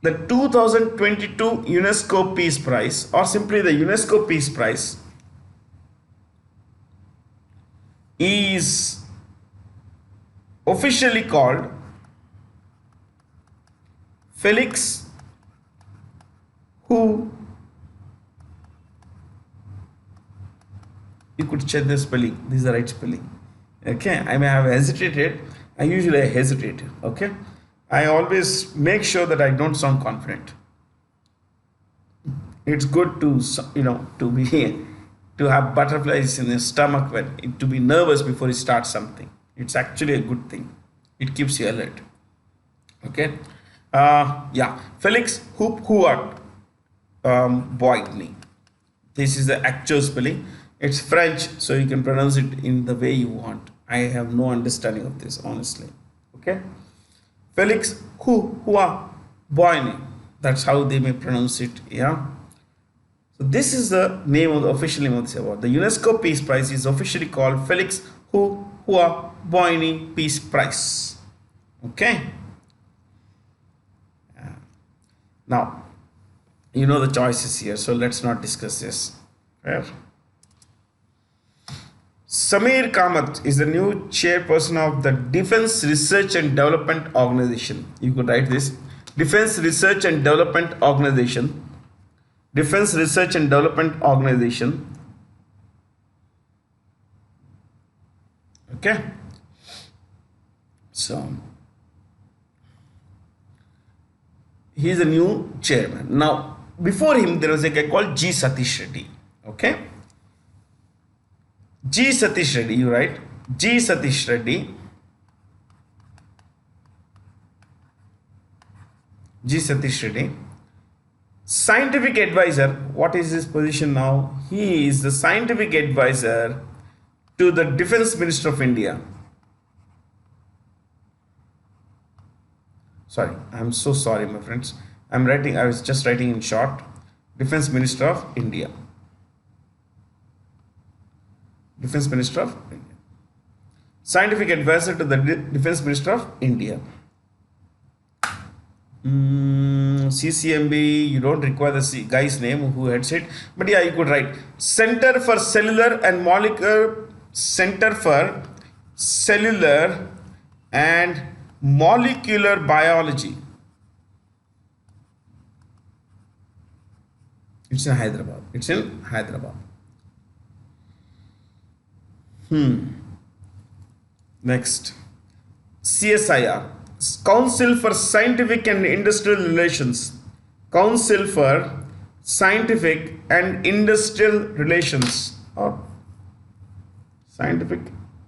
The 2022 UNESCO Peace Prize, or simply the UNESCO Peace Prize, is officially called Felix Hu. You could check the spelling. This is the right spelling. Okay, I may have hesitated. I usually hesitate. Okay, I always make sure that I don't sound confident. It's good to to be to have butterflies in the stomach when to be nervous before you start something. It's actually a good thing. It keeps you alert. Okay, yeah, Felix Houphouët Boigny. This is the actual spelling. It's French, so you can pronounce it in the way you want. I have no understanding of this, honestly. Okay, Felix Houphouët Boigny. That's how they may pronounce it. Yeah. So this is the name of the official name of this award. The UNESCO Peace Prize is officially called Felix Hua Boigny Peace Prize. Okay. Now, you know the choices here, so let's not discuss this. Right? Samir Kamath is the new chairperson of the Defense Research and Development Organization. You could write this: Defense Research and Development Organization. Defense Research and Development Organization. Okay. So he is a new chairman. Now, before him, there was a guy called G. Satish Reddy. Okay. G. Satish Reddy, you write G. Satish Reddy. G. Satish Reddy. Scientific advisor. What is his position now? He is the scientific advisor to the Defense Minister of India. Sorry, I'm so sorry, my friends. I was just writing in short. Defense Minister of India. Defense Minister of India. Scientific advisor to the Defense Minister of India. CCMB, you don't require the guy's name who heads it, but yeah, you could write Center for Cellular and Molecular Biology. It's in Hyderabad. Next, CSIR, Council for Scientific and Industrial Relations. Council for Scientific and Industrial Relations, or scientific,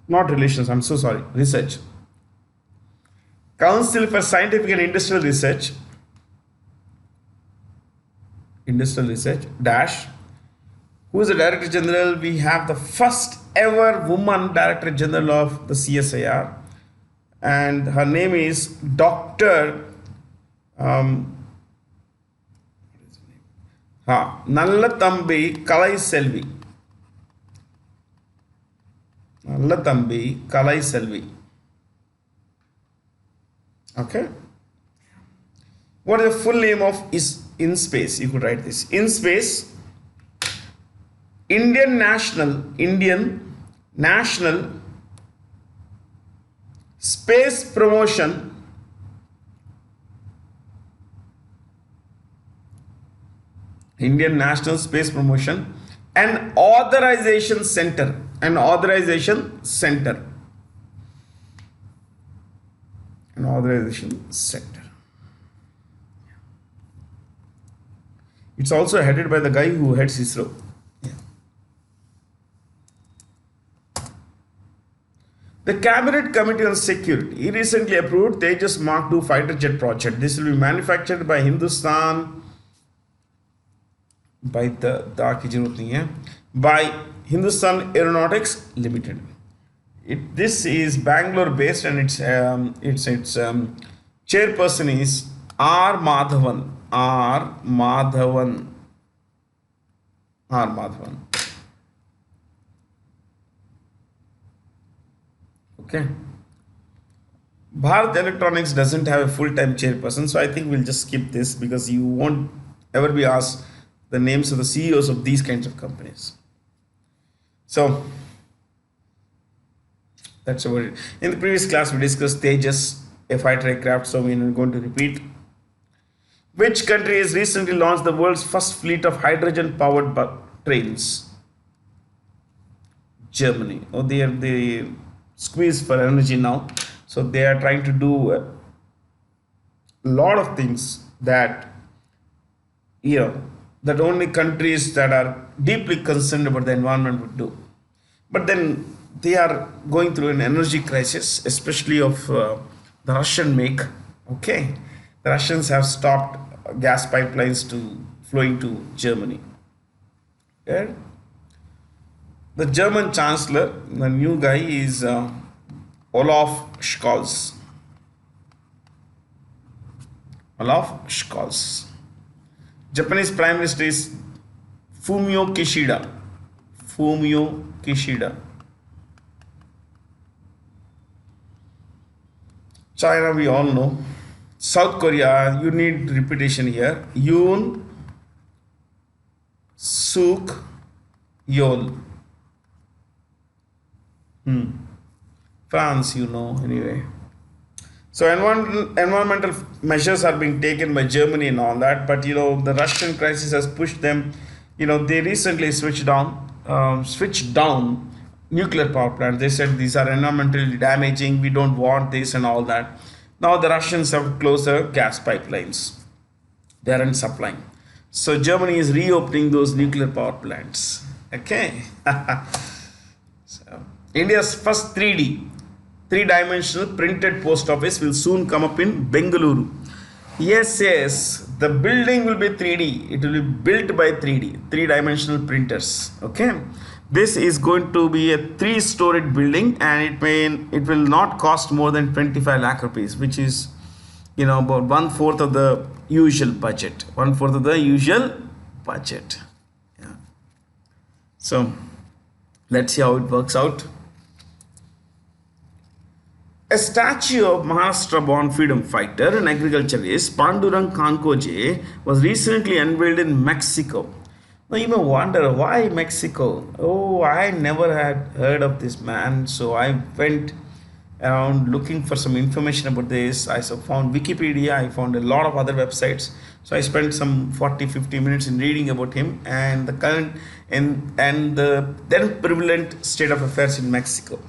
not relations, I'm so sorry, research. Council for Scientific and Industrial Research, dash. Who is the Director General? We have the first ever woman Director General of the CSIR, and her name is Dr. Nallathambi Kalaiselvi. Okay. What is the full name of IN-SPACe? You could write this. IN-SPACe, Indian National Space Promotion and Authorization Center. It's also headed by the guy who heads ISRO. The Cabinet Committee on Security recently approved Tejas Mark II fighter jet project. This will be manufactured by Hindustan Aeronautics Limited. This is Bangalore based, and its chairperson is R. Madhavan. Okay. Bharat Electronics doesn't have a full-time chairperson, so I think we'll just skip this because you won't ever be asked the names of the CEOs of these kinds of companies. So that's about it. In the previous class, we discussed Tejas, a fighter aircraft, so we're not going to repeat. Which country has recently launched the world's first fleet of hydrogen-powered trains? Germany. Oh, they squeeze for energy now, so they are trying to do a lot of things that that only countries that are deeply concerned about the environment would do. But then they are going through an energy crisis, especially of the Russian make. Okay, the Russians have stopped gas pipelines flowing to Germany. Okay? The German Chancellor, the new guy, is Olaf Scholz. Japanese Prime Minister is Fumio Kishida. Fumio Kishida. China, we all know. South Korea, you need repetition here. Yoon Suk Yeol. France, you know, anyway. So environmental measures are being taken by Germany and all that, but the Russian crisis has pushed them. They recently switched down nuclear power plants. They said these are environmentally damaging. We don't want this and all that. Now the Russians have closed their gas pipelines. They aren't supplying. So Germany is reopening those nuclear power plants. Okay. So India's first 3D, three-dimensional printed post office will soon come up in Bengaluru. Yes, the building will be 3D. It will be built by 3D, three-dimensional printers. Okay. This is going to be a 3-storied building, and it will not cost more than 25 lakh rupees, which is about 1/4 of the usual budget. 1/4 of the usual budget. Yeah. So let's see how it works out. A statue of Maharashtra-born freedom fighter and agriculturist Pandurang Kankoje was recently unveiled in Mexico. Now you may wonder why Mexico. Oh, I never had heard of this man, so I went around looking for some information about this. I found Wikipedia, I found a lot of other websites. So I spent some 40-50 minutes in reading about him and the current and the then prevalent state of affairs in Mexico.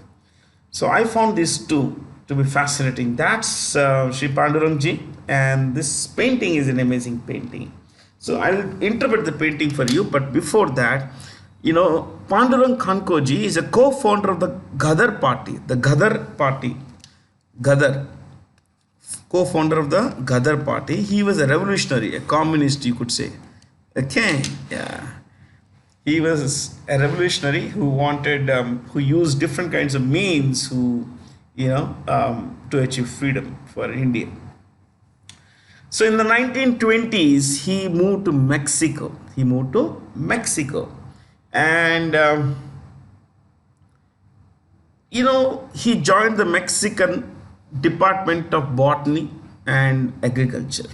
So I found these two to be fascinating. That's Sri Pandurangji, and this painting is an amazing painting. So I'll interpret the painting for you, but before that, Pandurang Kankoji is a co-founder of the Ghadar party. The Ghadar party. Ghadar. Co-founder of the Ghadar party. He was a revolutionary, a communist, you could say. Okay, yeah. He was a revolutionary who wanted, who used different kinds of means to achieve freedom for India. So in the 1920s, he moved to Mexico. And, he joined the Mexican Department of Botany and Agriculture.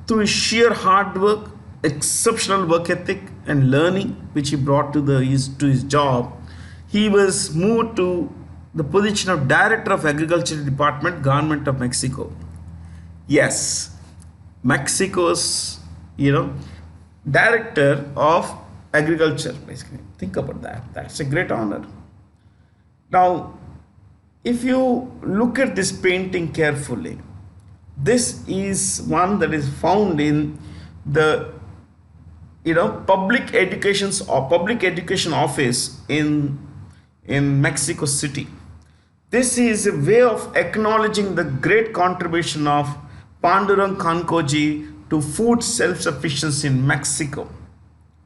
Through his sheer hard work, exceptional work ethic and learning, which he brought to his job, he was moved to the position of Director of Agriculture Department, Government of Mexico. Yes, Mexico's, Director of Agriculture, basically. Think about that. That's a great honor. Now, if you look at this painting carefully, this is one that is found in the public education office in Mexico City. This is a way of acknowledging the great contribution of Pandurang Kankoji to food self-sufficiency in Mexico.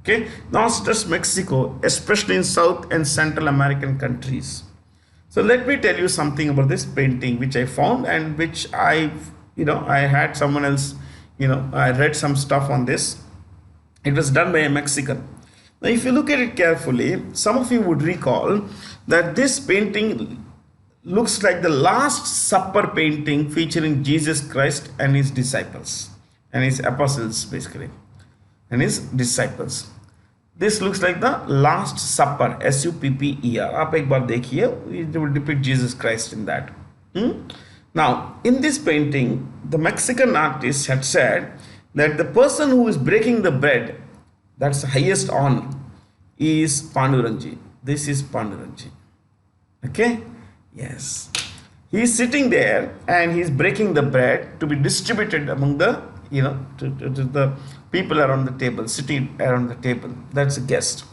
Okay, not just Mexico, especially in South and Central American countries. So let me tell you something about this painting, which I found and which I had someone else, I read some stuff on this. It was done by a Mexican. Now, if you look at it carefully, some of you would recall that this painting looks like the Last Supper painting featuring Jesus Christ and his disciples and his apostles, basically, and his disciples. This looks like the Last Supper, SUPPER. आप एक बार देखिए, it will depict Jesus Christ in that. Now, in this painting, the Mexican artist had said that the person who is breaking the bread, that's the highest honor, is Pandurangji. This is Pandurangji. Okay? Yes. He is sitting there and he is breaking the bread to be distributed among the, to the people around the table, sitting around the table. That's a guest.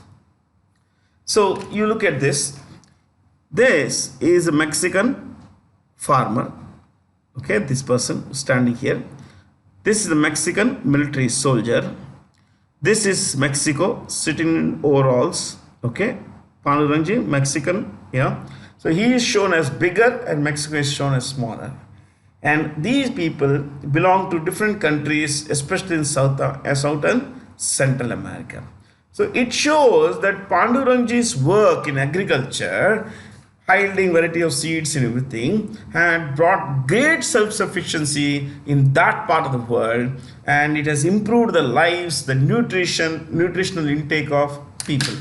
So you look at this. This is a Mexican farmer. Okay, this person standing here. This is a Mexican military soldier. This is Mexico sitting in overalls. Okay, Pandurangji, Mexican. So he is shown as bigger and Mexico is shown as smaller. And these people belong to different countries, especially in South and Central America. So it shows that Pandurangji's work in agriculture, yielding variety of seeds and everything, had brought great self-sufficiency in that part of the world, and it has improved the lives, the nutritional intake of people.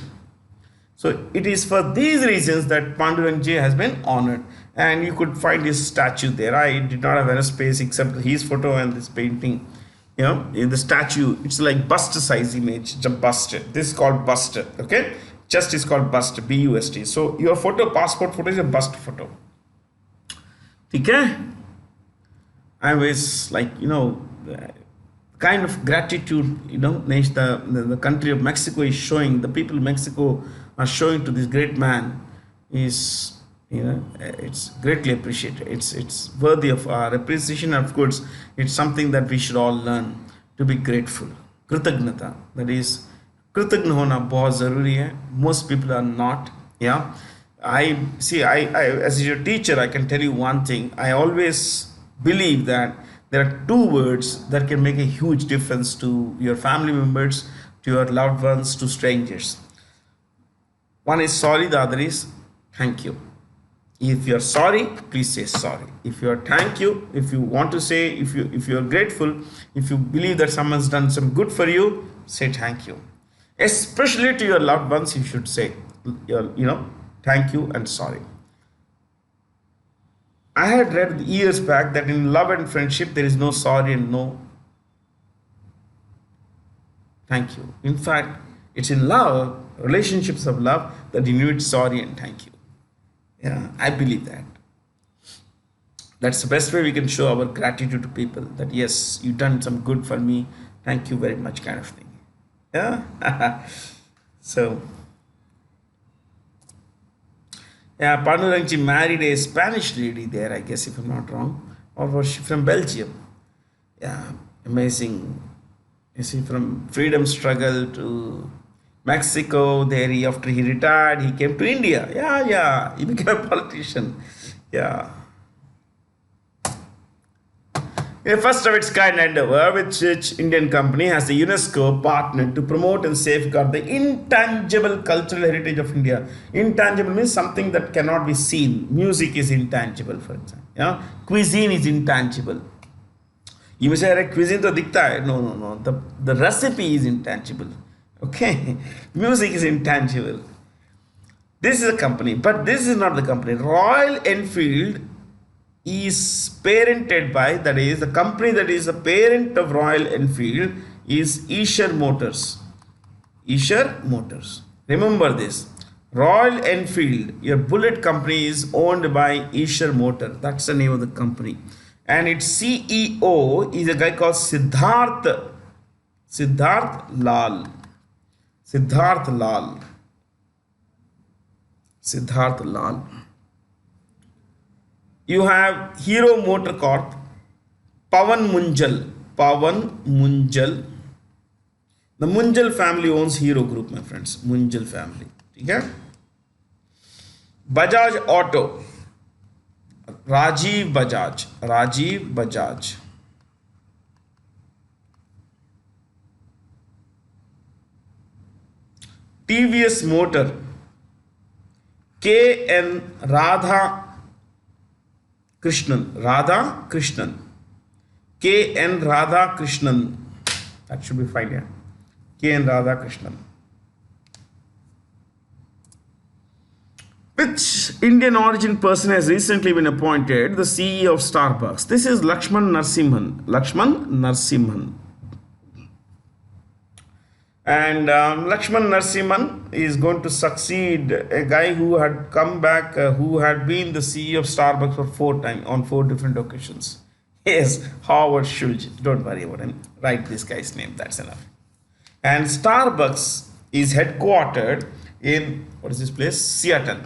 So it is for these reasons that Pandurangji has been honored. And you could find his statue there. I did not have enough space except his photo and this painting. In the statue, it's like bust size image. It's a bust. This is called bust. Okay, chest is called bust. B-U-S-T. So your photo, passport photo, is a bust photo. Okay. I was like, kind of gratitude, the country of Mexico is showing, the people of Mexico are showing to this great man is, it's greatly appreciated. It's worthy of our appreciation. Of course, it's something that we should all learn to be grateful. Kritagnata, that is, कृतज्ञ होना बहुत ज़रूरी है. Most people are not. Yeah, I see. I as your teacher, I can tell you one thing. I always believe that there are two words that can make a huge difference to your family members, to your loved ones, to strangers. One is sorry, the other is thank you. If you're sorry, please say sorry. If you're thank you, if you want to say, if you're grateful, if you believe that someone's done some good for you, say thank you. Especially to your loved ones, you should say, thank you and sorry. I had read years back that in love and friendship, there is no sorry and no thank you. In fact, it's in love, relationships of love, that you need sorry and thank you. Yeah, I believe that. That's the best way we can show our gratitude to people, that yes, you've done some good for me. Thank you very much, kind of thing. Yeah. So, yeah, Pandurangji married a Spanish lady there, I guess, if I'm not wrong. Or was she from Belgium? Yeah, amazing. You see, from freedom struggle to Mexico, there after he retired, he came to India. Yeah, he became a politician. Yeah. A first of its kind endeavor with which Indian company has the UNESCO partnered to promote and safeguard the intangible cultural heritage of India. Intangible means something that cannot be seen. Music is intangible, for example. Yeah? Cuisine is intangible. You may say, cuisine to dikhta hai. No. The recipe is intangible. Okay. Music is intangible. This is a company, but this is not the company. Royal Enfield is parented by, that is, the company that is the parent of Royal Enfield is Eicher Motors. Eicher Motors. Remember this. Royal Enfield, your bullet company, is owned by Eicher Motor. That's the name of the company. And its CEO is a guy called Siddharth Lal. Siddharth Lal. You have Hero Motor Corp, Pawan Munjal. The Munjal family owns Hero Group, my friends. Munjal family. Okay? Bajaj Auto. Rajiv Bajaj. TVS Motor. K.N. Radha Krishnan. K.N. Radha Krishnan. That should be fine, yeah. K.N. Radha Krishnan. Which Indian origin person has recently been appointed the CEO of Starbucks? This is Lakshman Narasimhan. And Lakshman Narasimhan is going to succeed a guy who had come back, who had been the CEO of Starbucks for 4 times, on 4 different occasions. Yes, Howard Schultz. Don't worry about him. Write this guy's name. That's enough. And Starbucks is headquartered in, what is this place? Seattle.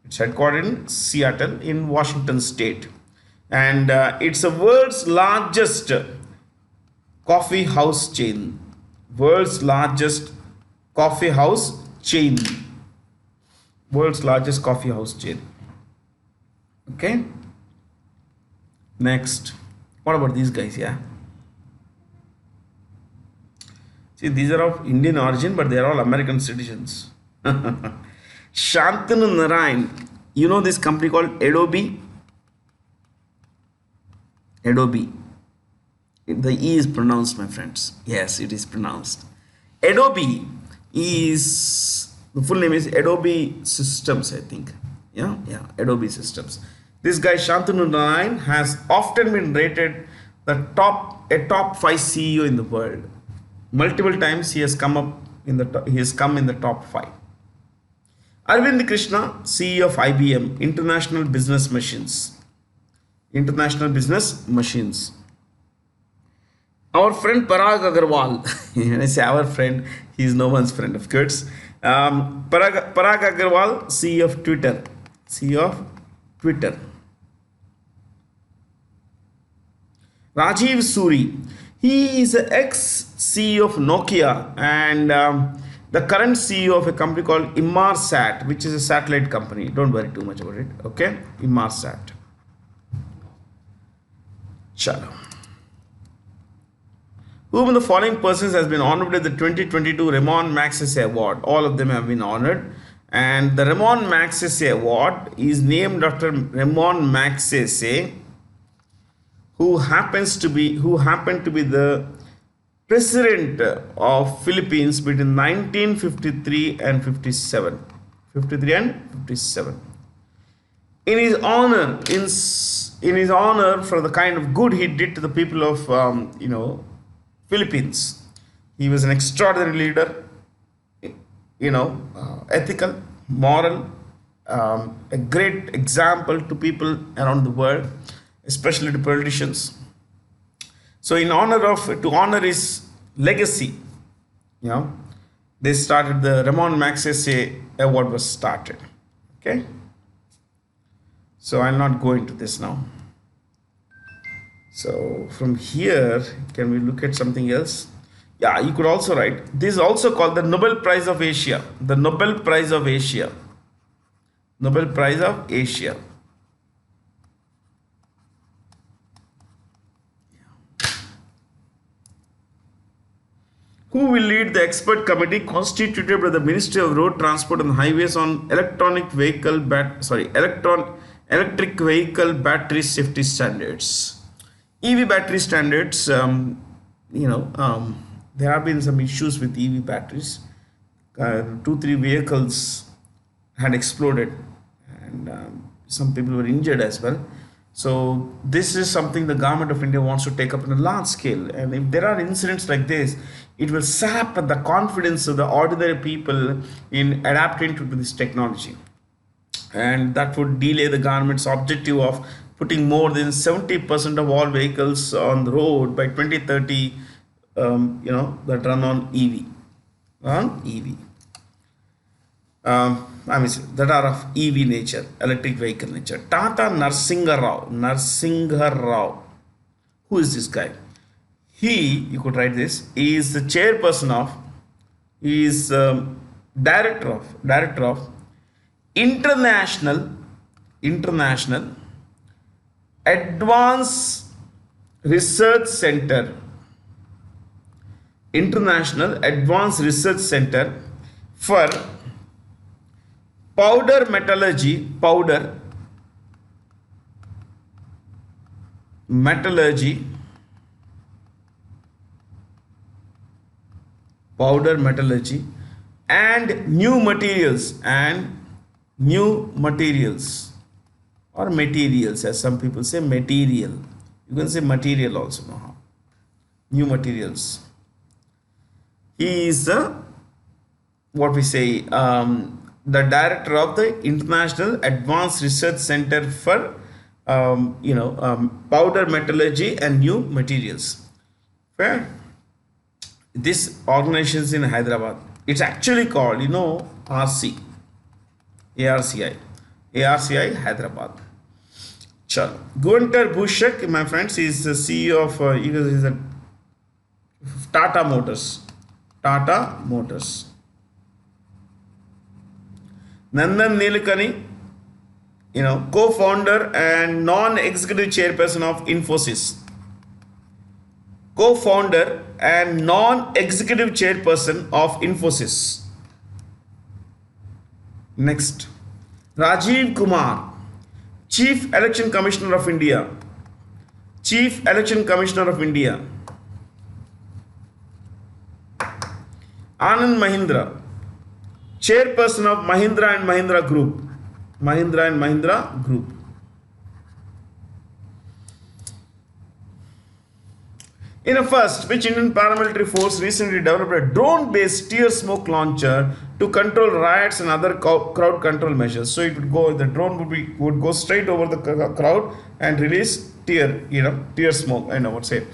It's headquartered in Seattle in Washington State. And it's the world's largest coffee house chain. World's largest coffee house chain. Okay. Next, what about these guys? Yeah. See, these are of Indian origin, but they are all American citizens. Shantanu Narayan. You know this company called Adobe? Adobe. The E is pronounced, my friends. Yes, it is pronounced. Adobe is the full name is Adobe Systems, I think. Yeah, Adobe Systems. This guy Shantanu Narayan has often been rated a top five CEO in the world. Multiple times he has come up in he has come in the top five. Arvind Krishna, CEO of IBM, International Business Machines. International Business Machines. Our friend Parag Agarwal, when I say our friend, he is no one's friend, of course. Parag Agarwal, CEO of Twitter. CEO of Twitter. Rajiv Suri, he is the ex-CEO of Nokia and the current CEO of a company called Inmarsat, which is a satellite company. Don't worry too much about it, okay? Inmarsat. Chalo. Whom the following persons has been honored with the 2022 Ramon Magsaysay Award? All of them have been honored. And the Ramon Magsaysay Award is named after Ramon Magsaysay, who happened to be the president of Philippines between 1953 and 57. 53 and 57. In his honor, in his honor for the kind of good he did to the people of Philippines. He was an extraordinary leader, ethical, moral, a great example to people around the world, especially to politicians. So, to honor his legacy, they started the Ramon Magsaysay Award was started. Okay. So I'll not go into this now. So from here, can we look at something else? Yeah, you could also write, this is also called the Nobel Prize of Asia. The Nobel Prize of Asia. Nobel Prize of Asia. Who will lead the expert committee constituted by the Ministry of Road Transport and Highways on electric vehicle battery safety standards? EV battery standards, there have been some issues with EV batteries. 2-3 vehicles had exploded and some people were injured as well. So this is something the government of India wants to take up on a large scale. And if there are incidents like this, it will sap the confidence of the ordinary people in adapting to this technology. And that would delay the government's objective of putting more than 70% of all vehicles on the road by 2030, that run on EV. That are of EV nature, electric vehicle nature. Tata Narasimha Rao. Who is this guy? You could write this, he is the chairperson of, he is director of International Advanced Research Center. International Advanced Research Center for powder metallurgy and new materials or materials, as some people say material. You can say material also. No? New materials. He is the director of the International Advanced Research Center for powder metallurgy and new materials. Fair. This organization is in Hyderabad. It's actually called, ARCI Hyderabad. Chalo. Gunter Bushek, my friends, is the CEO of Tata Motors. Nandan Nilekani co-founder and non-executive chairperson of Infosys. Co-founder and non-executive chairperson of Infosys. Next, Rajiv Kumar, Chief Election Commissioner of India. Chief Election Commissioner of India. Anand Mahindra, Chairperson of Mahindra and Mahindra Group. Mahindra and Mahindra Group. In a first, which Indian paramilitary force recently developed a drone-based tear smoke launcher to control riots and other crowd control measures? So it would go, the drone would go straight over the crowd and release tear smoke. I would say,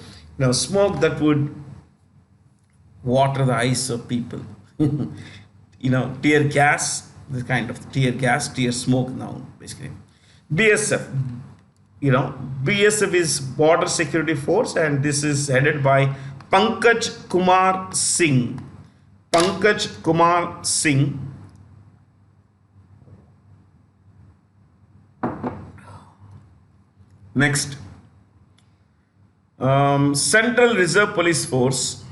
smoke that would water the eyes of people. Tear gas, this kind of tear smoke now, basically. BSF. BSF is Border Security Force, and this is headed by Pankaj Kumar Singh. Pankaj Kumar Singh. Next, Central Reserve Police Force.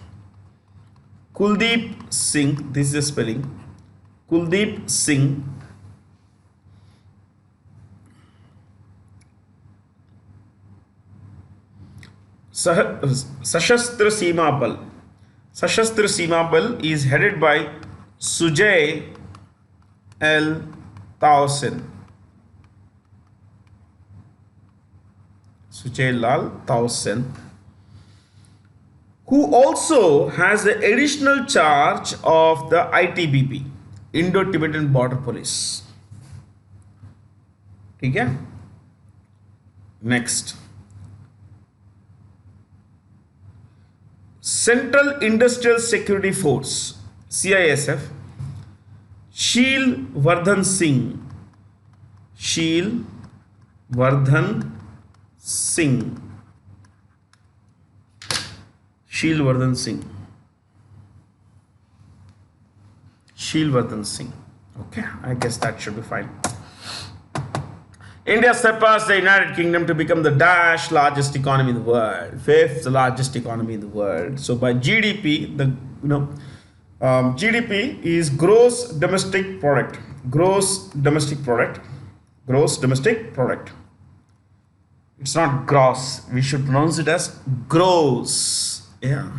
Kuldeep Singh. This is the spelling. Kuldeep Singh. Sashastra Seema Bal. Sashastra Seema Bal is headed by Sujay L. Towson. Sujay Lal Towson, who also has the additional charge of the ITBP, Indo-Tibetan Border Police. Okay? Next, Central Industrial Security Force, CISF, Sheel Vardhan Singh. Sheel Vardhan Singh. Sheel Vardhan Singh. Sheel Vardhan Singh. Okay, I guess that should be fine. India surpassed the United Kingdom to become the largest economy in the world, fifth largest economy in the world. So by GDP, GDP is gross domestic product. Gross domestic product. Gross domestic product. It's not gross. We should pronounce it as gross. Yeah,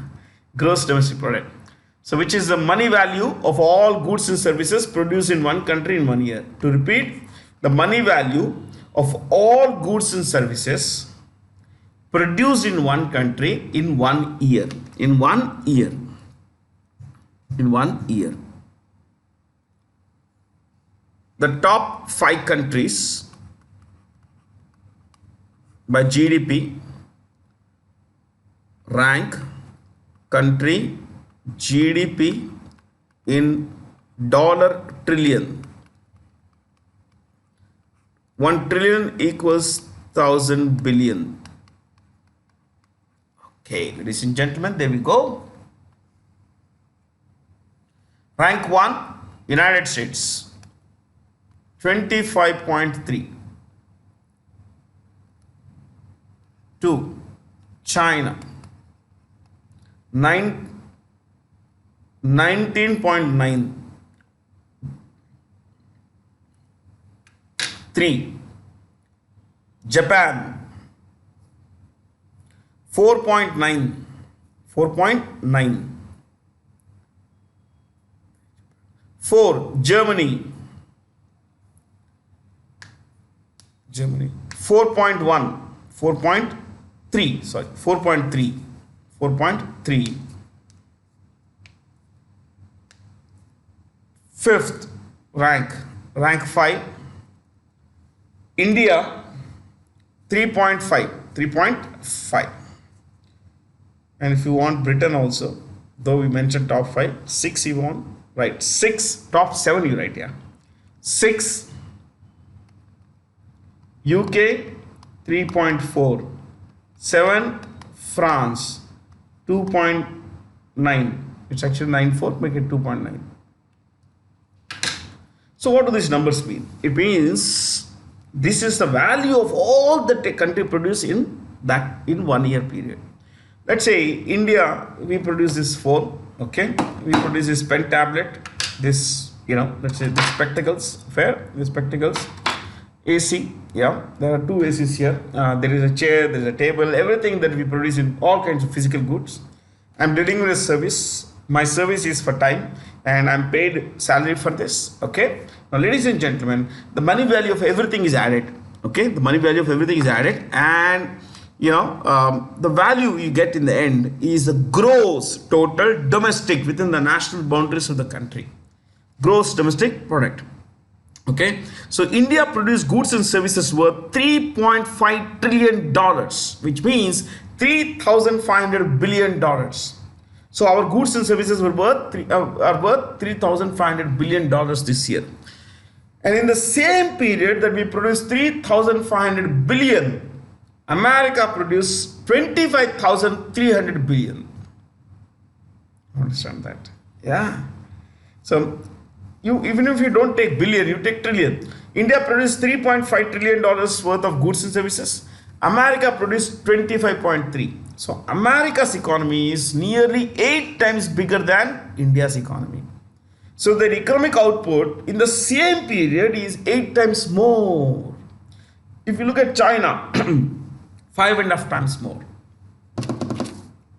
gross domestic product. So which is the money value of all goods and services produced in one country in 1 year. To repeat, the money value of all goods and services produced in one country in 1 year. In 1 year. In 1 year. The top 5 countries by GDP rank country GDP in dollar trillion. 1 trillion equals 1,000 billion. Okay, ladies and gentlemen, there we go. Rank 1, United States, 25.3. 2, China, 19.9. 3, Japan, 4.9. 4.9. 4, Germany. 4.1. 4.3. Sorry, 4.3. 4.3. Fifth rank 5, India, 3.5. 3.5. And if you want Britain also, though we mentioned top 5, 6 you want, right? 6, top 7 you write, yeah. 6, UK, 3.4. 7, France, 2.9. It's actually 9.4, make it 2.9. So what do these numbers mean? It means This is the value of all that a country produce in 1 year period. Let's say India, we produce this phone, okay? We produce this pen tablet, this, let's say the spectacles, fair, the spectacles, AC, yeah, there are two ACs here. There is a chair, there is a table, everything that we produce in all kinds of physical goods. I'm delivering a service. My service is for time and I'm paid salary for this, okay? Now, ladies and gentlemen, the money value of everything is added, okay? The money value of everything is added, and the value you get in the end is the gross total domestic within the national boundaries of the country. Gross domestic product. Okay, so India produced goods and services worth $3.5 trillion, which means $3,500 billion. So our goods and services are worth $3,500 billion this year. And in the same period that we produced 3,500 billion, America produced 25,300 billion. Understand that? Yeah. So even if you don't take billion, you take trillion. India produced $3.5 trillion worth of goods and services. America produced 25.3. So America's economy is nearly 8 times bigger than India's economy. So the economic output in the same period is 8 times more. If you look at China, 5.5 times more.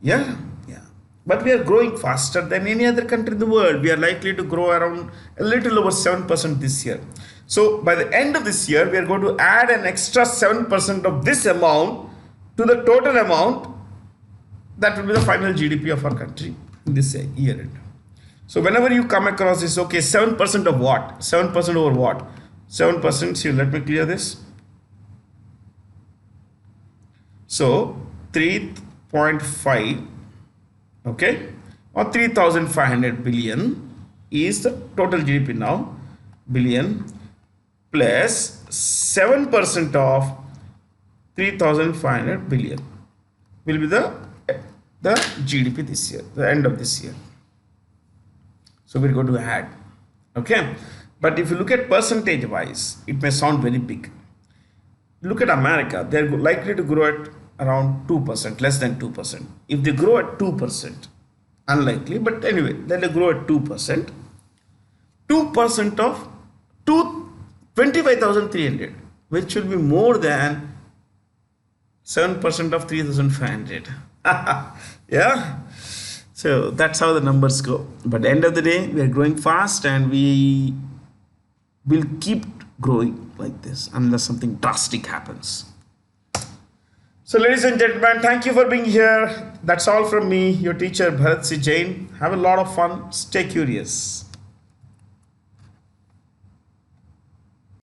Yeah. But we are growing faster than any other country in the world. We are likely to grow around a little over 7% this year. So by the end of this year, we are going to add an extra 7% of this amount to the total amount that will be the final GDP of our country in this year end. So whenever you come across this, okay, 7% of what? 7% over what? 7%, see, let me clear this. So 3.5, okay, or 3,500 billion is the total GDP now, billion, plus 7% of 3,500 billion will be the GDP this year, the end of this year. So we're going to add, okay. But if you look at percentage wise, it may sound very big. Look at America, they're likely to grow at around 2%, less than 2%. If they grow at 2%, unlikely, but anyway, let them grow at 2%. 2% of 25,300, which will be more than 7% of 3,500. Yeah. So that's how the numbers go. But at the end of the day, we are growing fast and we will keep growing like this unless something drastic happens. So ladies and gentlemen, thank you for being here. That's all from me, your teacher Bharat C. Jain. Have a lot of fun. Stay curious.